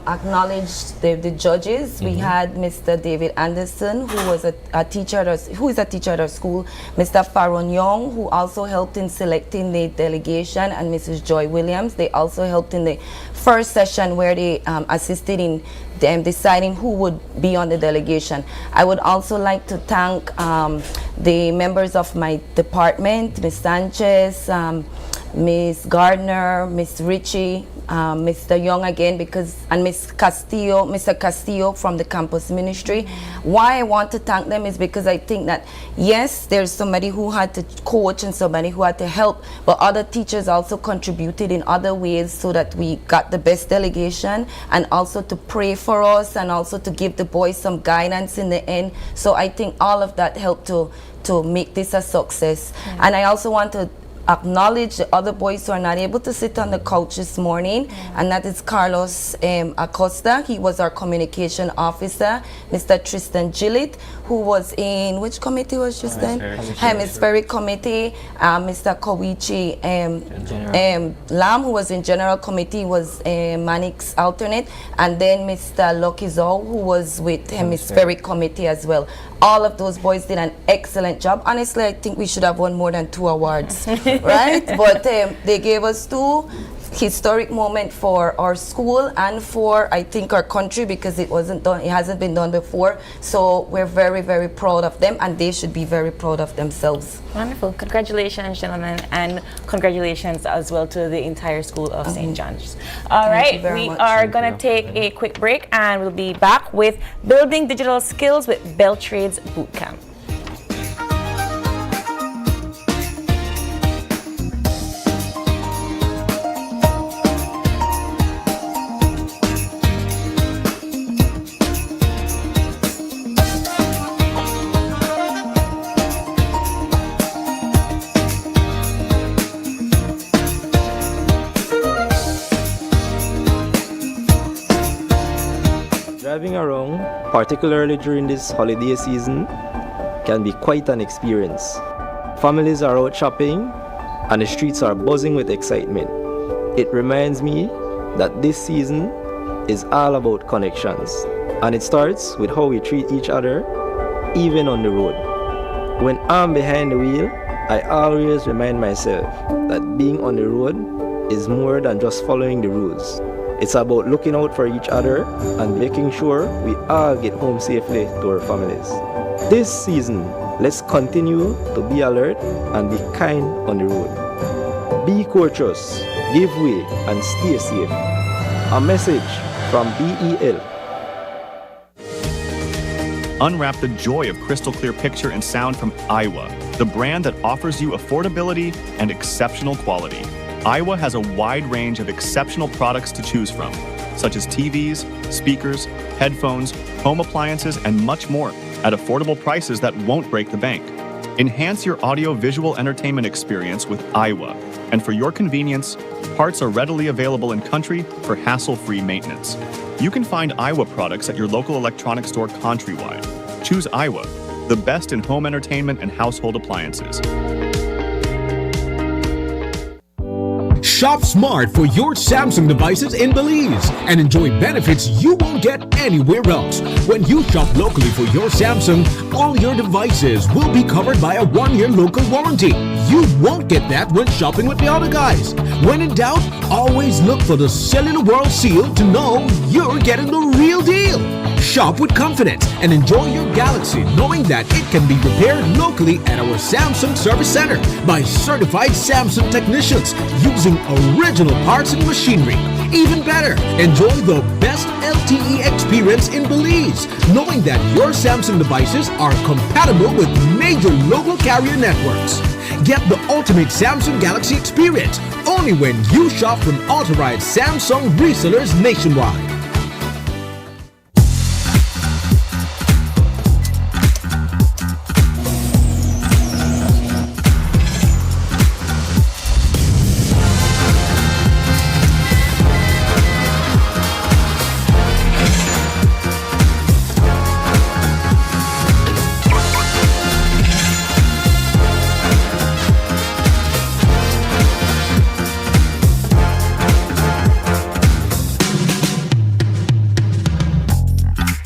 acknowledge the judges. We had Mr. David Anderson, who was a teacher, who is a teacher at our school, Mr. Faron Young, who also helped in selecting the delegation, and Mrs. Joy Williams. They also helped in the first session where they assisted in them deciding who would be on the delegation. I would also like to thank the members of my department, Ms. Sanchez, Miss Gardner, Miss Ritchie, Mr. Young again, and Miss Castillo, Mr. Castillo from the campus ministry. Why I want to thank them is because I think that yes, there's somebody who had to coach and somebody who had to help, but other teachers also contributed in other ways so that we got the best delegation, and also to pray for us and also to give the boys some guidance in the end. So I think all of that helped to make this a success. And I also want to acknowledge the other boys who are not able to sit on the couch this morning, and that is Carlos Acosta. He was our communication officer. Mr. Tristan Gillett, who was in, which committee was just then? Hemispheric Committee. Mr. Kowichi Lam, who was in General Committee, was Manik's alternate. And then Mr. Lucky Zhou, who was with Hemispheric Committee as well. All of those boys did an excellent job. Honestly, I think we should have won more than 2 awards, right? But they gave us 2 historic moments for our school and for, I think, our country, because it wasn't done, it hasn't been done before. So we're very, very proud of them, and they should be very proud of themselves. Wonderful. Congratulations, gentlemen, and congratulations as well to the entire school of St. John's. All right, we are going to take a quick break, and we'll be back with Building Digital Skills with BELTRAIDE's Bootcamp. Driving around, particularly during this holiday season, can be quite an experience. Families are out shopping and the streets are buzzing with excitement. It reminds me that this season is all about connections, and it starts with how we treat each other, even on the road. When I'm behind the wheel, I always remind myself that being on the road is more than just following the rules. It's about looking out for each other and making sure we all get home safely to our families. This season, let's continue to be alert and be kind on the road. Be courteous, give way, and stay safe. A message from BEL. Unwrap the joy of crystal clear picture and sound from Iowa, the brand that offers you affordability and exceptional quality. Iowa has a wide range of exceptional products to choose from, such as TVs, speakers, headphones, home appliances, and much more at affordable prices that won't break the bank. Enhance your audio-visual entertainment experience with Iowa, and for your convenience, parts are readily available in country for hassle-free maintenance. You can find Iowa products at your local electronics store countrywide. Choose Iowa, the best in home entertainment and household appliances. Shop smart for your Samsung devices in Belize and enjoy benefits you won't get anywhere else. When you shop locally for your Samsung, all your devices will be covered by a 1-year local warranty. You won't get that when shopping with the other guys. When in doubt, always look for the Cellular World seal to know you're getting the real deal. Shop with confidence and enjoy your Galaxy knowing that it can be repaired locally at our Samsung Service Center by certified Samsung technicians using original parts and machinery. Even better, enjoy the best LTE experience in Belize, knowing that your Samsung devices are compatible with major local carrier networks. Get the ultimate Samsung Galaxy experience only when you shop from authorized Samsung resellers nationwide.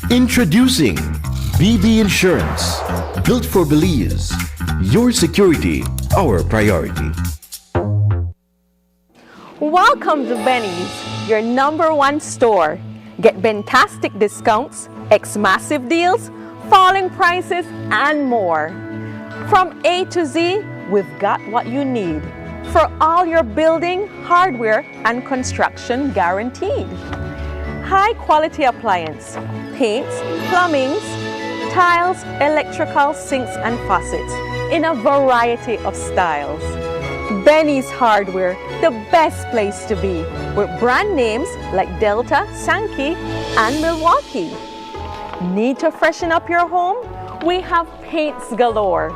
Introducing BB Insurance, built for Belize. Your security, our priority. Welcome to Benny's, your #1 store. Get fantastic discounts, massive deals, falling prices, and more. From A to Z, we've got what you need. For all your building, hardware, and construction guaranteed. High quality appliance, paints, plumbings, tiles, electrical sinks and faucets in a variety of styles. Benny's Hardware, the best place to be, with brand names like Delta, Sankey, and Milwaukee. Need to freshen up your home? We have paints galore.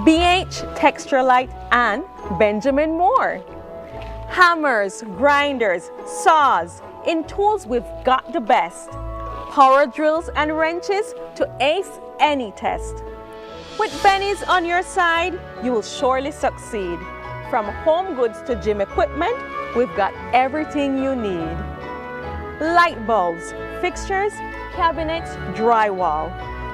BH Texturelight and Benjamin Moore. Hammers, grinders, saws. In tools, we've got the best. Power drills and wrenches to ace any test. With Benny's on your side, you will surely succeed. From home goods to gym equipment, we've got everything you need. Light bulbs, fixtures, cabinets, drywall.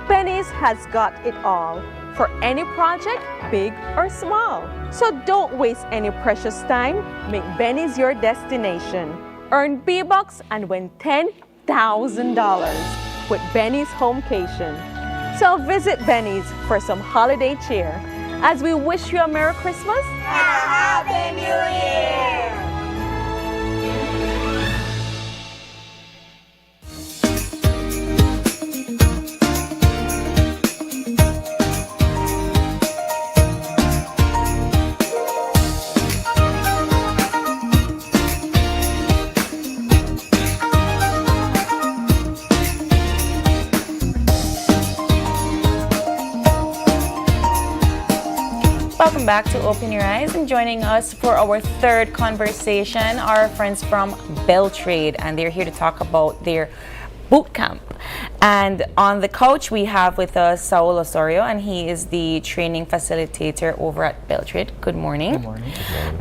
Benny's has got it all for any project, big or small. So don't waste any precious time. Make Benny's your destination. Earn B-Bucks and win $10,000 with Benny's Homecation. So visit Benny's for some holiday cheer as we wish you a Merry Christmas and a Happy New Year! Welcome back to Open Your Eyes, and joining us for our third conversation are our friends from BELTRAIDE, and they're here to talk about their boot camp. And on the couch we have with us Saul Osorio, and he is the training facilitator over at BELTRAIDE. Good morning. Good morning.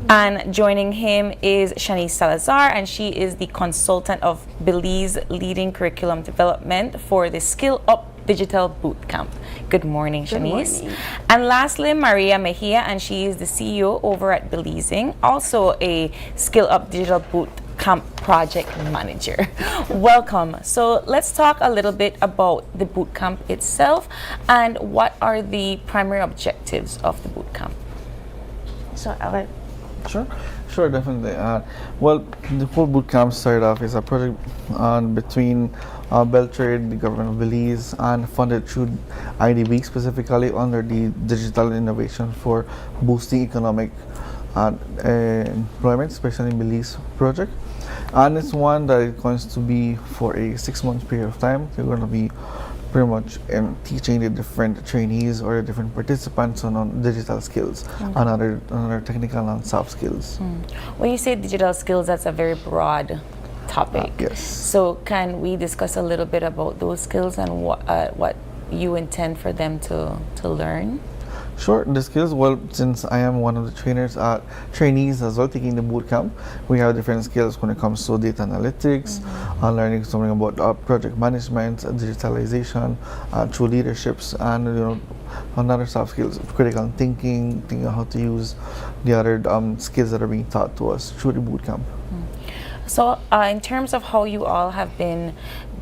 And joining him is Shanice Salazar, and she is the consultant of Belize leading curriculum development for the Skill Up Digital Bootcamp. Good morning, Shanice. Good morning. And lastly, Maria Mejia, and she is the CEO over at Belize, also a Skill Up Digital Bootcamp project manager. Welcome. So let's talk a little bit about the bootcamp itself and what are the primary objectives of the bootcamp. So Albert. Sure, definitely. Well, the whole bootcamp started off as a project between BELTRAIDE, the government of Belize, and funded through IDB, specifically under the Digital Innovation for Boosting Economic Employment, especially in Belize project. And it's one that is going to be for a 6-month period of time. We're going to be pretty much teaching the different trainees or the different participants on digital skills and other technical and soft skills. When you say digital skills, that's a very broad topic. Yes. So can we discuss a little bit about those skills and what you intend for them to learn? Sure, the skills, well, since I am one of the trainees as well taking the boot camp, we have different skills when it comes to data analytics, learning something about project management, digitalization, through leaderships, and another soft skills, critical thinking how to use the other skills that are being taught to us through the boot camp. So in terms of how you all have been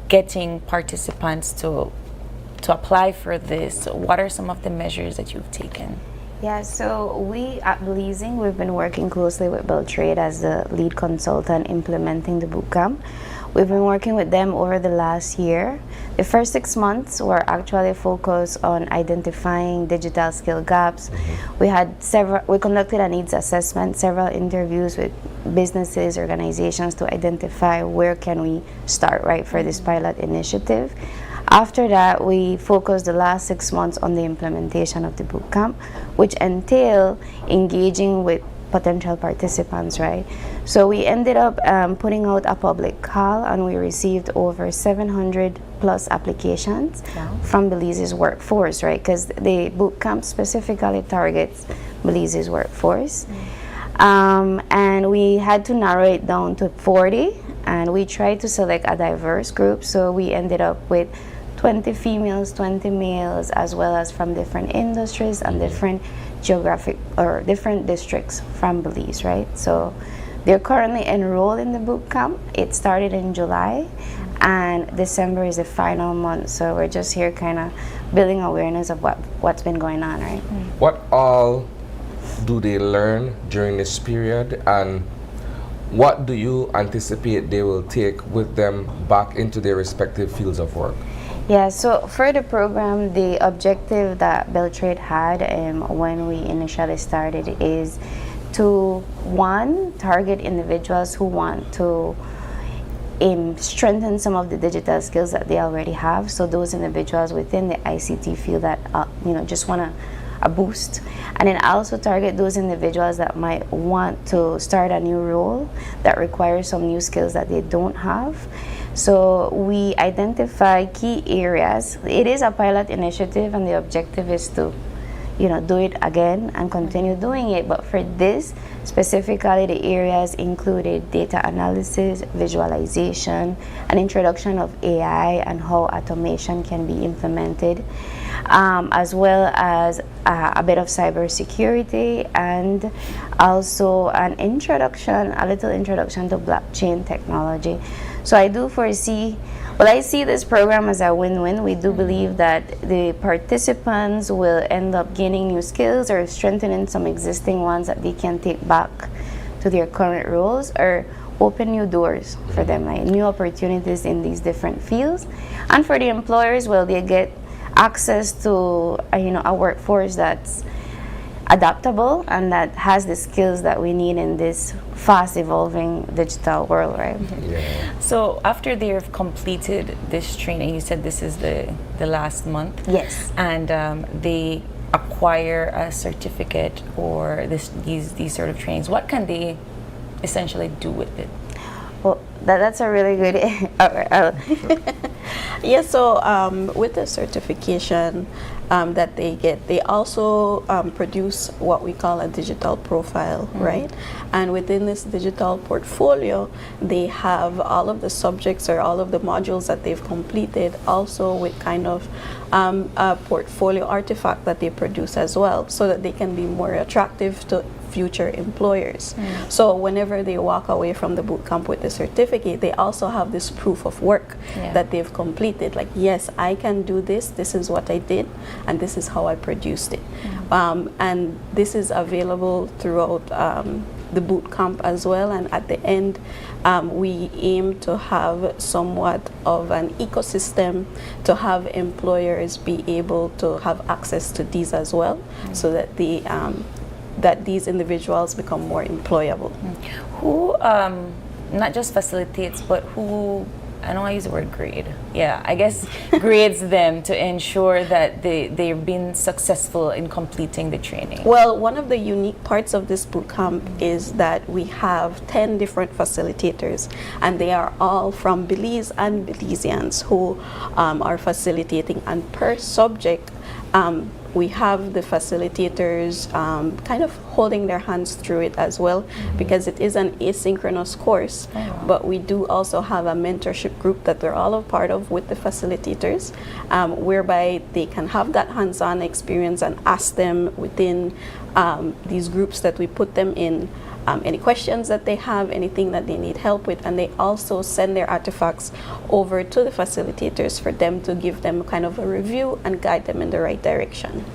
getting participants to apply for this, what are some of the measures that you've taken? Yeah, so we at Belize, we've been working closely with BELTRAIDE as the lead consultant implementing the bootcamp. We've been working with them over the last year. The first 6 months were actually focused on identifying digital skill gaps. We conducted a needs assessment, several interviews with businesses, organizations to identify where can we start right for this pilot initiative. After that, we focused the last 6 months on the implementation of the bootcamp, which entail engaging with potential participants, right? So we ended up putting out a public call, and we received over 700 plus applications from Belize's workforce, right? Because the bootcamp specifically targets Belize's workforce. And we had to narrow it down to 40, and we tried to select a diverse group, so we ended up with 20 females, 20 males, as well as from different industries and different geographic or different districts from Belize, right? So they're currently enrolled in the boot camp. It started in July, and December is the final month. So we're just here kind of building awareness of what's been going on, right? What all do they learn during this period, and what do you anticipate they will take with them back into their respective fields of work? Yeah, so for the program, the objective that BELTRAIDE had when we initially started is to, one, target individuals who want to strengthen some of the digital skills that they already have. So those individuals within the ICT field that just want a boost, and then also target those individuals that might want to start a new role that requires some new skills that they don't have. So we identify key areas. It is a pilot initiative, and the objective is to do it again and continue doing it. But for this, specifically, the areas included data analysis, visualization, an introduction of AI and how automation can be implemented, as well as a bit of cybersecurity, and also a little introduction to blockchain technology. So I do foresee, I see this program as a win-win. We do believe that the participants will end up gaining new skills or strengthening some existing ones that they can take back to their current roles, or open new doors for them, like new opportunities in these different fields. And for the employers, they get access to a workforce that's adaptable and that has the skills that we need in this fast evolving digital world, right? Yeah. So after they've completed this training, you said this is the last month. Yes. And they acquire a certificate or these sort of trainings. What can they essentially do with it? Well, that's a really good. Yeah. So with the certification that they get, they also produce what we call a digital profile, right? And within this digital portfolio, they have all of the subjects or all of the modules that they've completed, also with kind of a portfolio artifact that they produce as well, so that they can be more attractive to future employers. So whenever they walk away from the bootcamp with the certificate, they also have this proof of work that they've completed. Like, yes, I can do this. This is what I did, and this is how I produced it. And this is available throughout the bootcamp as well. And at the end, we aim to have somewhat of an ecosystem to have employers be able to have access to these as well, so that that these individuals become more employable. Who not just facilitates, but who, I don't want to use the word grade. Yeah, I guess grades them to ensure that they've been successful in completing the training? Well, one of the unique parts of this bootcamp is that we have 10 different facilitators, and they are all from Belize and Belizeans who are facilitating, and per subject, we have the facilitators kind of holding their hands through it as well, because it is an asynchronous course. But we do also have a mentorship group that they're all a part of with the facilitators, whereby they can have that hands-on experience and ask them within these groups that we put them in any questions that they have, anything that they need help with, and they also send their artifacts over to the facilitators for them to give them kind of a review and guide them in the right direction.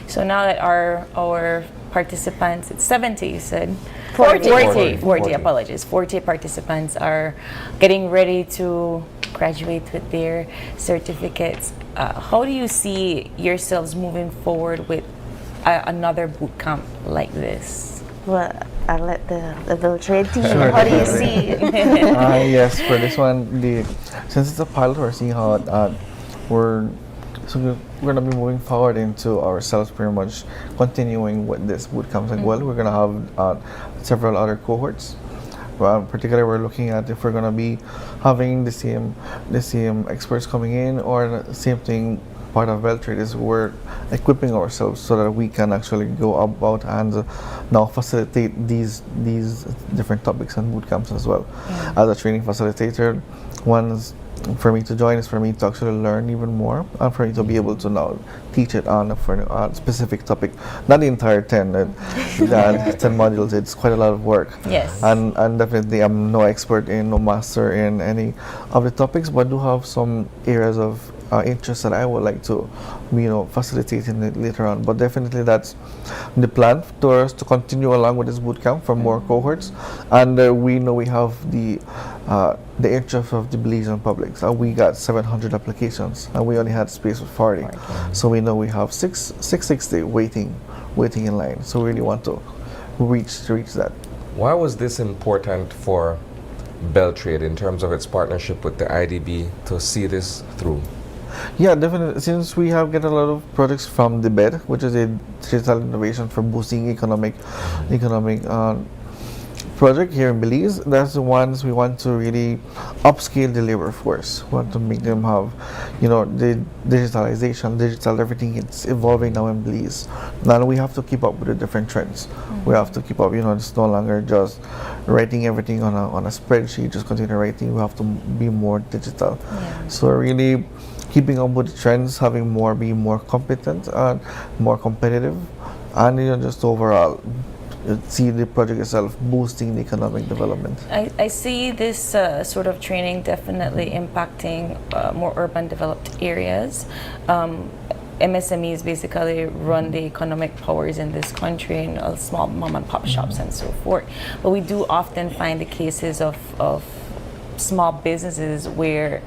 So now that our participants, it's 70, you said? 40. 40, apologies. 40 participants are getting ready to graduate with their certificates. How do you see yourselves moving forward with another bootcamp like this? Well, I'll let the BELTRAIDE team. Sure, How do you see it? Yes, for this one, since it's a pilot, we're seeing how we're going to be moving forward into ourselves, pretty much continuing with this bootcamp as well. We're going to have several other cohorts. Particularly, we're looking at if we're going to be having the same experts coming in, or the same thing. Part of BELTRAIDE is we're equipping ourselves so that we can actually go about and now facilitate these different topics and boot camps as well. As a training facilitator, one's for me to join is for me to actually learn even more, and for me to be able to now teach it on for a specific topic. Not the entire 10 modules. It's quite a lot of work. Yes. And definitely I'm no expert in, no master in any of the topics, but do have some areas of interests that I would like to, facilitate in it later on. But definitely that's the plan for us to continue along with this bootcamp for more cohorts. And we know we have the interest of the Belizean public. So we got 700 applications, and we only had space for 40. So we know we have 660 waiting in line. So we really want to reach that. Why was this important for BELTRAIDE in terms of its partnership with the IDB to see this through? Yeah, definitely. Since we have get a lot of projects from the BED, which is a digital innovation for boosting economic project here in Belize, that's the ones we want to really upscale the labor force. We want to make them have, the digitalization, digital everything. It's evolving now in Belize. Now we have to keep up with the different trends. We have to keep up. It's no longer just writing everything on a spreadsheet, just continue writing. We have to be more digital. So really keeping up with the trends, being more competent and more competitive, and just overall see the project itself boosting the economic development. I see this sort of training definitely impacting more urban developed areas. MSMEs basically run the economic powers in this country, and small mom and pop shops and so forth. But we do often find the cases of small businesses where,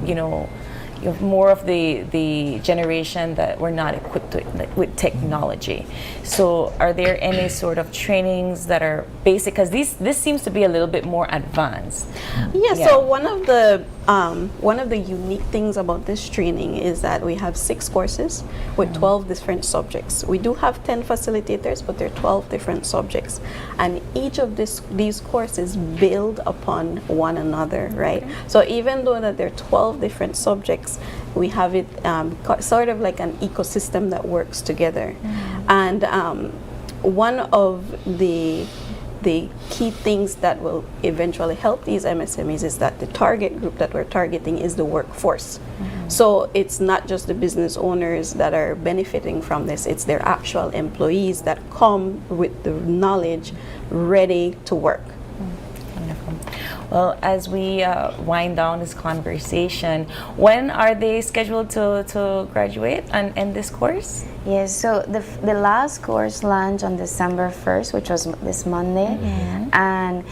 you have more of the generation that were not equipped with technology. So are there any sort of trainings that are basic? Because this seems to be a little bit more advanced. So one of the unique things about this training is that we have 6 courses with 12 different subjects. We do have 10 facilitators, but there are 12 different subjects. And each of these courses build upon one another, right? So even though that there are 12 different subjects, we have it sort of like an ecosystem that works together. And one of the key things that will eventually help these MSMEs is that the target group that we're targeting is the workforce. So it's not just the business owners that are benefiting from this, it's their actual employees that come with the knowledge ready to work. Wonderful. Well, as we wind down this conversation, when are they scheduled to graduate and end this course? Yes, so the last course launched on December 1st, which was this Monday. And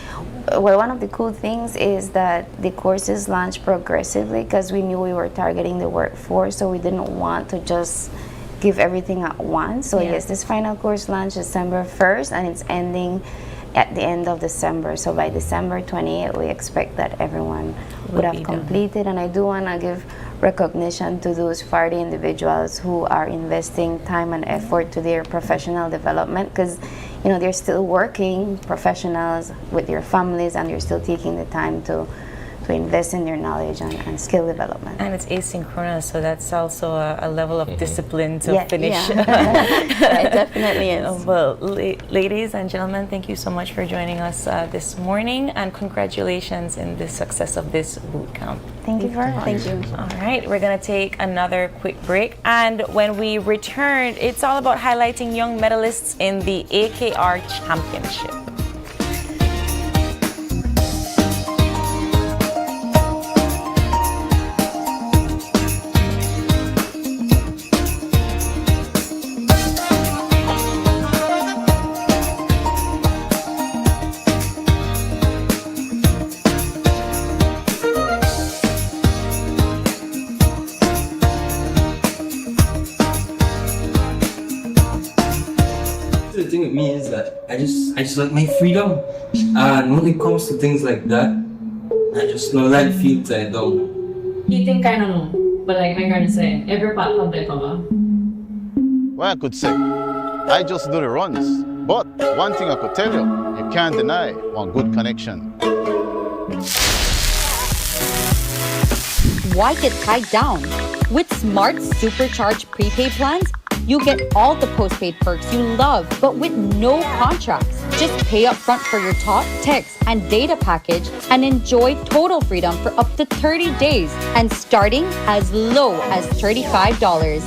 one of the cool things is that the courses launched progressively because we knew we were targeting the workforce, so we didn't want to just give everything at once. So yes, this final course launched December 1st, and it's ending at the end of December. So by December 28th, we expect that everyone would have completed. And I do want to give recognition to those 40 individuals who are investing time and effort to their professional development, because they're still working professionals with their families, and they're still taking the time to invest in their knowledge and skill development. And it's asynchronous, so that's also a level of discipline to finish. It definitely is. Well, ladies and gentlemen, thank you so much for joining us this morning, and congratulations in the success of this bootcamp. Thank you very much. Thank you. All right, we're going to take another quick break, and when we return, it's all about highlighting young medalists in the AKR Championship. The thing with me is that I just like my freedom, and when it comes to things like that, I just don't like feel tied down. You think I don't know, but like my granny said, every part have their cover. Well, I could say, I just do the runs. But one thing I could tell you, you can't deny one good connection. Why get tied down? With Smart Supercharged prepaid plans, you get all the postpaid perks you love, but with no contracts. Just pay up front for your talk, text, and data package and enjoy total freedom for up to 30 days and starting as low as $35.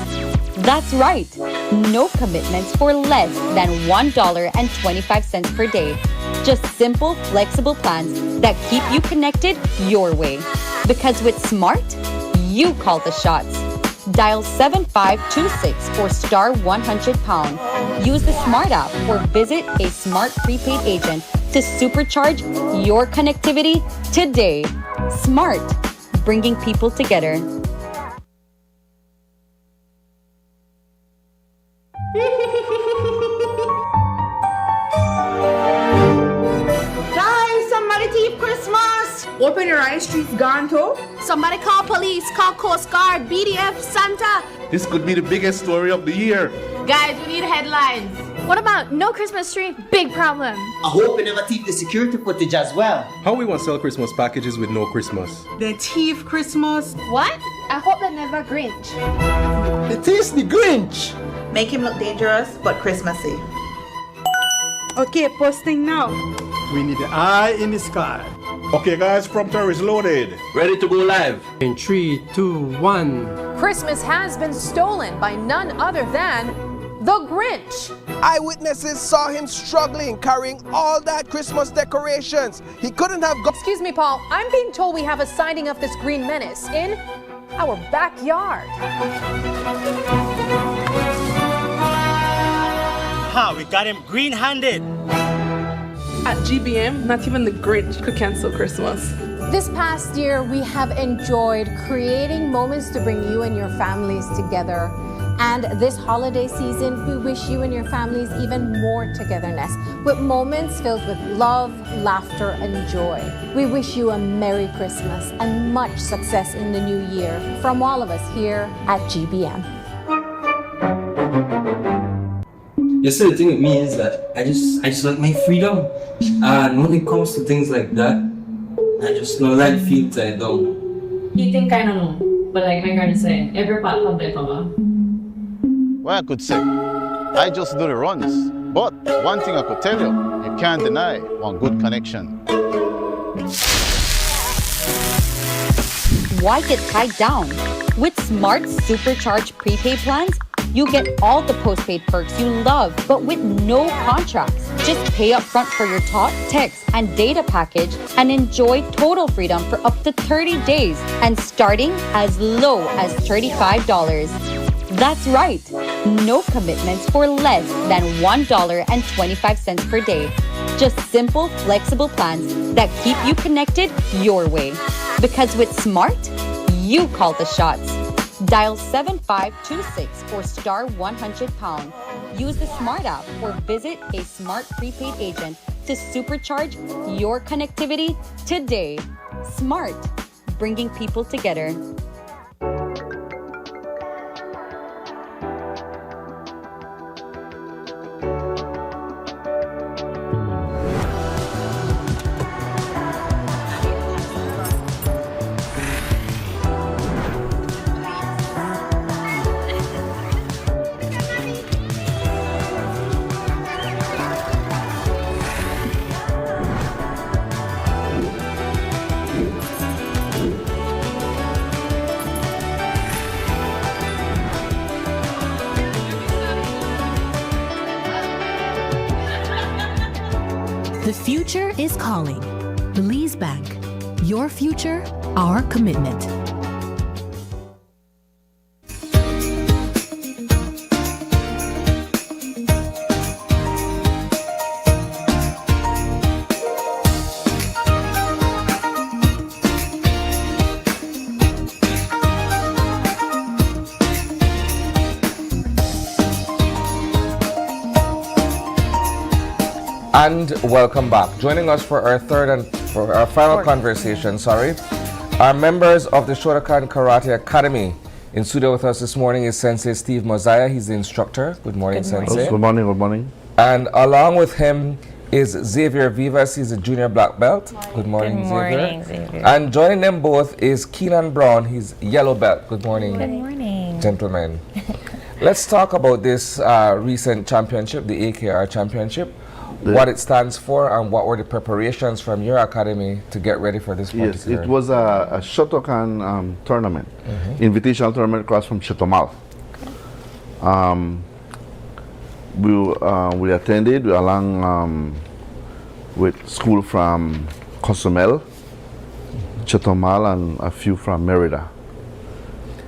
That's right, no commitments for less than $1.25 per day. Just simple, flexible plans that keep you connected your way. Because with Smart, you call the shots. Dial 7526 for star 100#. Use the Smart app or visit a Smart prepaid agent to supercharge your connectivity today. Smart, bringing people together. Guys, somebody thief Christmas! Open your eyes, streets gone too. Somebody call police, call Coast Guard, BDF, Santa. This could be the biggest story of the year. Guys, we need headlines. What about no Christmas tree? Big problem. I hope we never thief the security footage as well. How we want to sell Christmas packages with no Christmas? The thief Christmas. What? I hope they never Grinch. It is the Grinch. Make him look dangerous, but Christmassy. Okay, posting now. We need the eye in the sky. Okay guys, prompter is loaded. Ready to go live. In 3, 2, 1. Christmas has been stolen by none other than the Grinch. Eyewitnesses saw him struggling, carrying all that Christmas decorations. He couldn't have gone. Excuse me, Paul. I'm being told we have a sighting of this green menace in our backyard. Ha, we got him green-handed. At GBM, not even the Grinch could cancel Christmas. This past year, we have enjoyed creating moments to bring you and your families together. And this holiday season, we wish you and your families even more togetherness, with moments filled with love, laughter, and joy. We wish you a Merry Christmas and much success in the new year from all of us here at GBM. You see, the thing with me is that I just like my freedom, and when it comes to things like that, I just don't like feel tied down. You think I don't know, but like my granny said, every pot have their cover. Well, I could say, I just do the runs. But one thing I could tell you, you can't deny one good connection. Why get tied down? With Smart Supercharged prepaid plans, you get all the postpaid perks you love, but with no contracts. Just pay up front for your talk, text, and data package and enjoy total freedom for up to 30 days and starting as low as $35. That's right, no commitments for less than $1.25 per day. Just simple, flexible plans that keep you connected your way. Because with Smart, you call the shots. Dial 7526 for star 100#. Use the Smart app or visit a Smart prepaid agent to supercharge your connectivity today. Smart, bringing people together. The future is calling. Belize Bank. Your future, our commitment. And welcome back. Joining us for our final conversation, our members of the Shotokan Karate Academy. In studio with us this morning is Sensei Steve Mosiah. He's the instructor. Good morning, Sensei. Good morning, good morning. And along with him is Xavier Vivas. He's a junior black belt. Good morning, Xavier. And joining them both is Keenan Brown. He's yellow belt. Good morning. Good morning. Gentlemen. Let's talk about this recent championship, the AKR championship. What it stands for and what were the preparations from your academy to get ready for this particular? Yes, it was a Shotokan tournament, invitational tournament across from Chetomal. We attended along with school from Cozumel, Chetomal, and a few from Merida,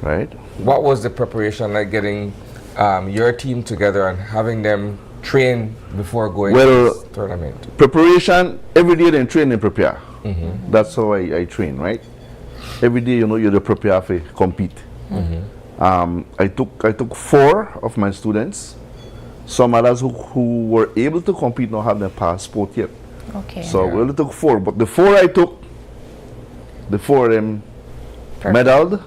right? What was the preparation like getting your team together and having them train before going to this tournament? Preparation, every day they train and prepare. That's how I train, right? Every day, you know, you're prepare to compete. I took 4 of my students. Some others who were able to compete don't have their passport yet. Okay. So we only took 4, but the 4 I took, the 4 of them medaled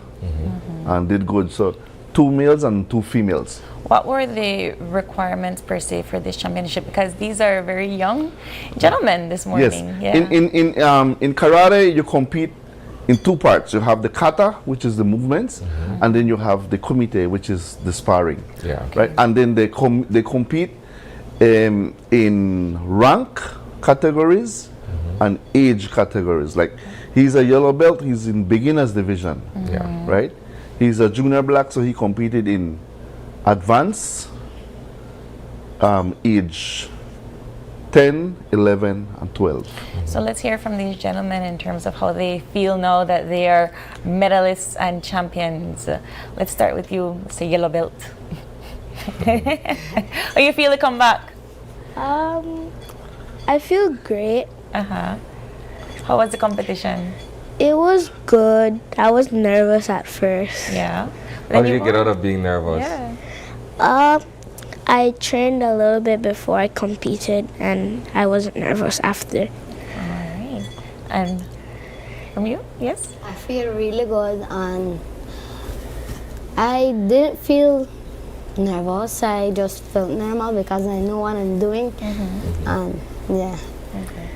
and did good. So 2 males and 2 females. What were the requirements per se for this championship? Because these are very young gentlemen this morning. Yes. In karate, you compete in 2 parts. You have the kata, which is the movements, and then you have the kumite, which is the sparring. Yeah. Right. And then they compete in rank categories and age categories. Like he's a yellow belt. He's in beginners division. Yeah. Right. He's a junior black, so he competed in advanced age 10, 11, and 12. So let's hear from these gentlemen in terms of how they feel now that they are medalists and champions. Let's start with you, Mr. Yellow Belt. How you feel to come back? I feel great. How was the competition? It was good. I was nervous at first. Yeah. How did you get out of being nervous? Yeah. I trained a little bit before I competed, and I wasn't nervous after. All right. And from you? Yes? I feel really good, and I didn't feel nervous. I just felt normal because I know what I'm doing. And yeah.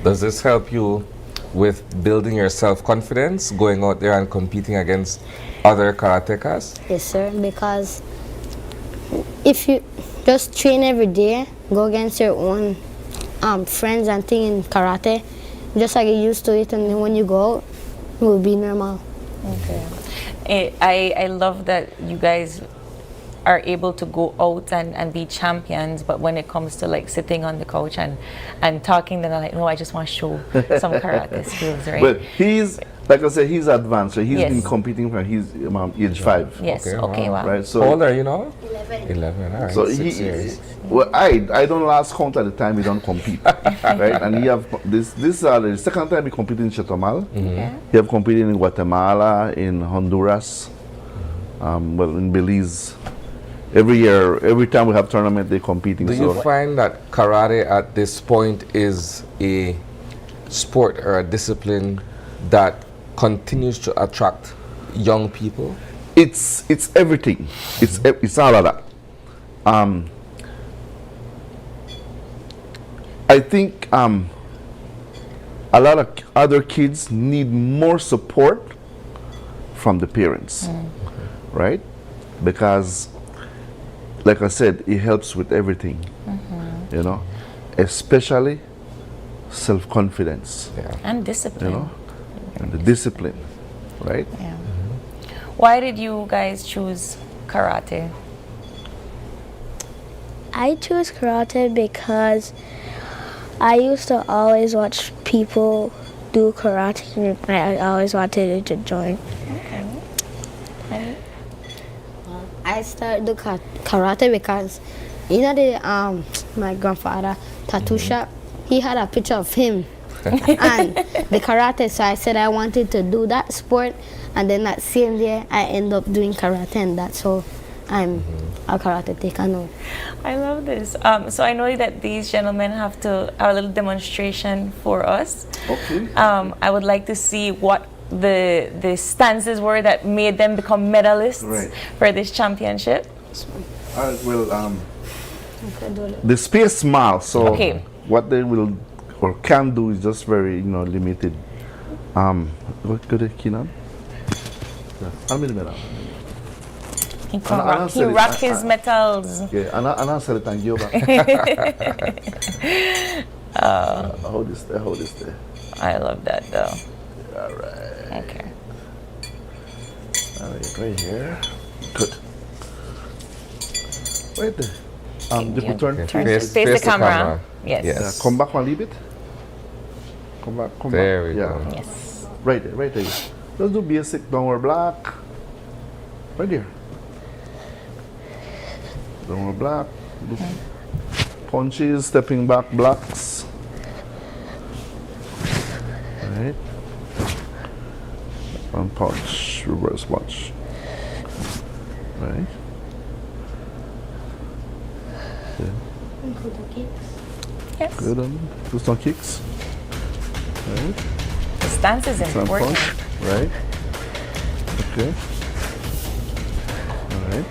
Does this help you with building your self-confidence, going out there and competing against other karatekas? Yes, sir, because if you just train every day, go against your own friends and things in karate, just like get used to it, and then when you go out, it will be normal. Okay. I love that you guys are able to go out and be champions, but when it comes to like sitting on the couch and talking, then I'm like, no, I just want to show some karate skills, right? But he's, like I said, he's advanced. So he's Yes. been competing from his age 5. Yes, okay, wow. Right, so How old are you now? 11. 11, all right. So 6 years. well, I don't last count at the time we don't compete, right? And he have this the second time he competed in Chetumal. He have competed in Guatemala, in Honduras, well, in Belize. Every year, every time we have tournament, they're competing. Do you find that karate at this point is a sport or a discipline that continues to attract young people? It's everything. It's all of that. I think a lot of other kids need more support from the parents, right? Because, like I said, it helps with everything, you know, especially self-confidence. And discipline. You know, and the discipline, right? Yeah. Why did you guys choose karate? I chose karate because I used to always watch people do karate, and I always wanted to join. I started do karate because, you know, my grandfather tattoo shop, he had a picture of him and the karate, so I said I wanted to do that sport, and then that same year I ended up doing karate, and that's how I'm a karateka now. I love this. So I know that these gentlemen have to have a little demonstration for us. Okay. I would like to see what the stances were that made them become medalists for this championship. Well, the space small, so what they will or can do is just very, limited. What could I Kinan? He rock his metals. Yeah, and I said it, thank you. Hold this there. I love that though. All right. Okay. All right here. Good. Right there. You turn face the camera. Yes. Yeah, come back one little bit. Come back. There we go. Yes. Right there. Let's do basic downward block. Right there. Down with black. Punches, stepping back blocks. Right. And punch, reverse punch. Right. Yes. Good. Do some kicks. Right. The stance is Some important. punch. Right. Okay. All right.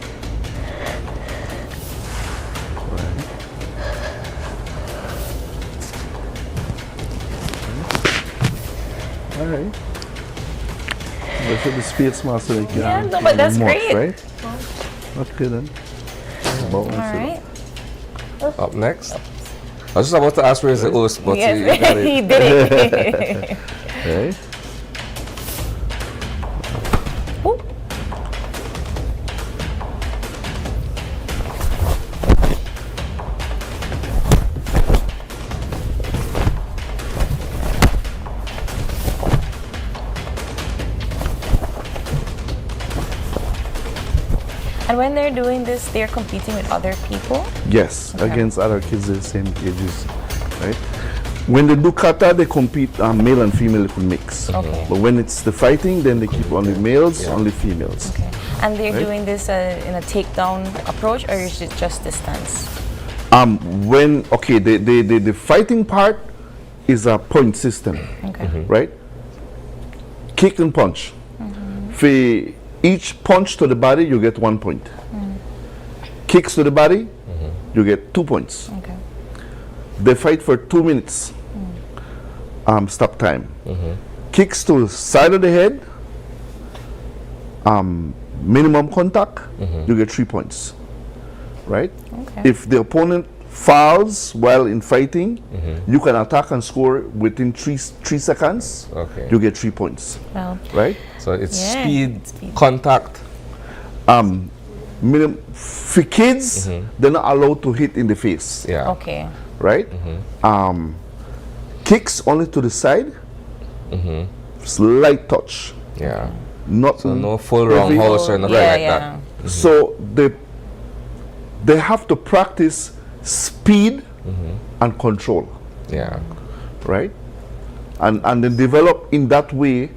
Right. All right. That's what the space master like. Yeah, no, but that's great. Right? Okay then. All right. Up next. I was just about to ask where is the host, but Yes, you got it. he did it. Okay. And when they're doing this, they're competing with other people? Yes, Okay. against other kids the same ages, right? When they do kata, they compete male and female could mix. Okay. But when it's the fighting, then they keep only males, only females. Okay. And they're Right. doing this in a takedown approach, or is it just distance? When the fighting part is a point system, Okay. right? Kick and punch. For each punch to the body, you get 1 point. Kicks to the body, you get 2 points. Okay. They fight for 2 minutes. Stop time. Kicks to the side of the head, minimum contact, you get 3 points. Right? Okay. If the opponent falls while in fighting, you can attack and score within 3 seconds. Okay. You get 3 points. Well, Right? So it's Yeah. speed, contact. For kids, they're not allowed to hit in the face. Yeah. Okay. Right? Kicks only to the side. Slight touch. Yeah. Not So no full roundhouse or nothing like that. So they have to practice speed and control. Yeah. Right? And then develop in that way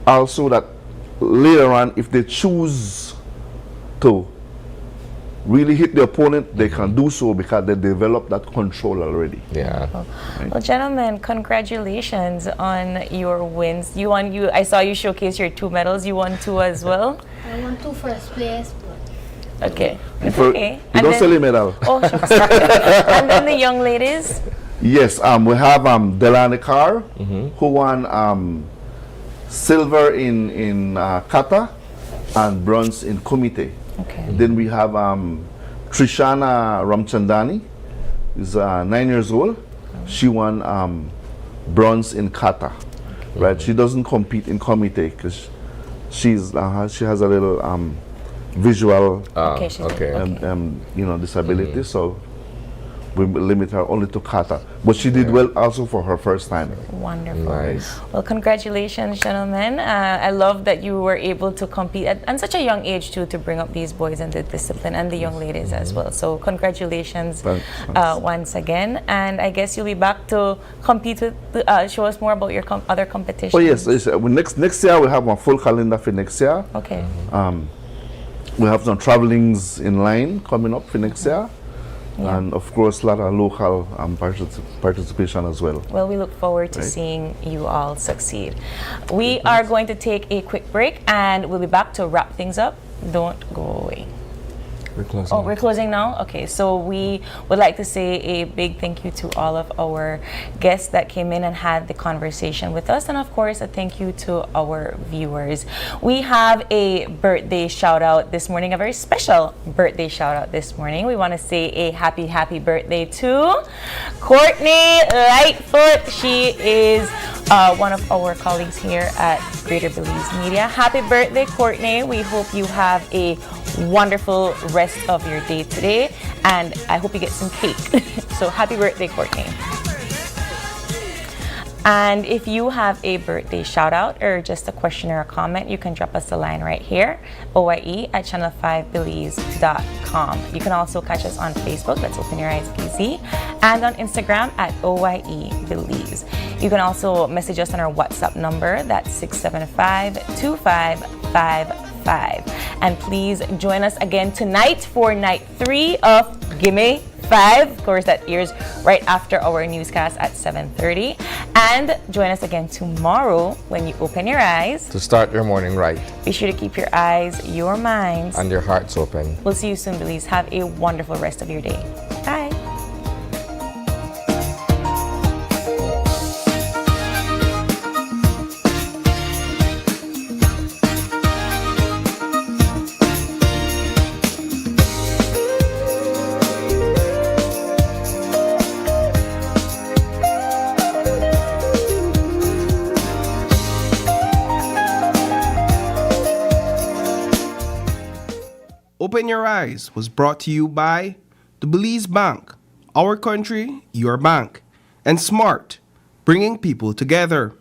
also that later on if they choose to really hit the opponent, they can do so because they develop that control already. Yeah. Well, gentlemen, congratulations on your wins. You won. I saw you showcase your 2 medals. You won 2 as well. I won 2 first place, but Okay. It's For- okay. You don't sell a medal. Oh, shucks. And then the young ladies. Yes, we have Delane Carr, who won silver in kata and bronze in kumite. Okay. Then we have Trishana Ramchandani, is 9 years old. She won bronze in kata. Right? She doesn't compete in kumite because she has a little visual Okay, she's disability, so we limit her only to kata. But she did well also for her first time. Wonderful. Nice. Well, congratulations, gentlemen. I love that you were able to compete at such a young age too, to bring up these boys in the discipline and the young ladies as well. So congratulations once again. And I guess you'll be back to compete with. Show us more about your other competitions. Oh yes, next year we have a full calendar for next year. Okay. We have some travelings in line coming up for next year. Yeah. And of course a lot of local participation as well. Well, we look forward to seeing you all succeed. We are going to take a quick break and we'll be back to wrap things up. Don't go away. We're closing. Oh, we're closing now? Okay, so we would like to say a big thank you to all of our guests that came in and had the conversation with us. And of course, a thank you to our viewers. We have a birthday shout out this morning, a very special birthday shout out this morning. We want to say a happy birthday to Courtney Lightfoot. She is one of our colleagues here at Greater Belize Media. Happy birthday, Courtney. We hope you have a wonderful rest of your day today, and I hope you get some cake. So happy birthday, Courtney. And if you have a birthday shout out or just a question or a comment, you can drop us a line right here, oye@channel5belize.com. You can also catch us on Facebook, that's Open Your Eyes BZ, and on Instagram at OYE Belize. You can also message us on our WhatsApp number, that's 675-2555. And please join us again tonight for night 3 of Gimme 5. Of course, that airs right after our newscast at 7:30. And join us again tomorrow when you open your eyes To start your morning right Be sure to keep your eyes, your minds, and your hearts open. We'll see you soon, Belize. Have a wonderful rest of your day. Bye. Open Your Eyes was brought to you by the Belize Bank, our country, your bank, and SMART, bringing people together.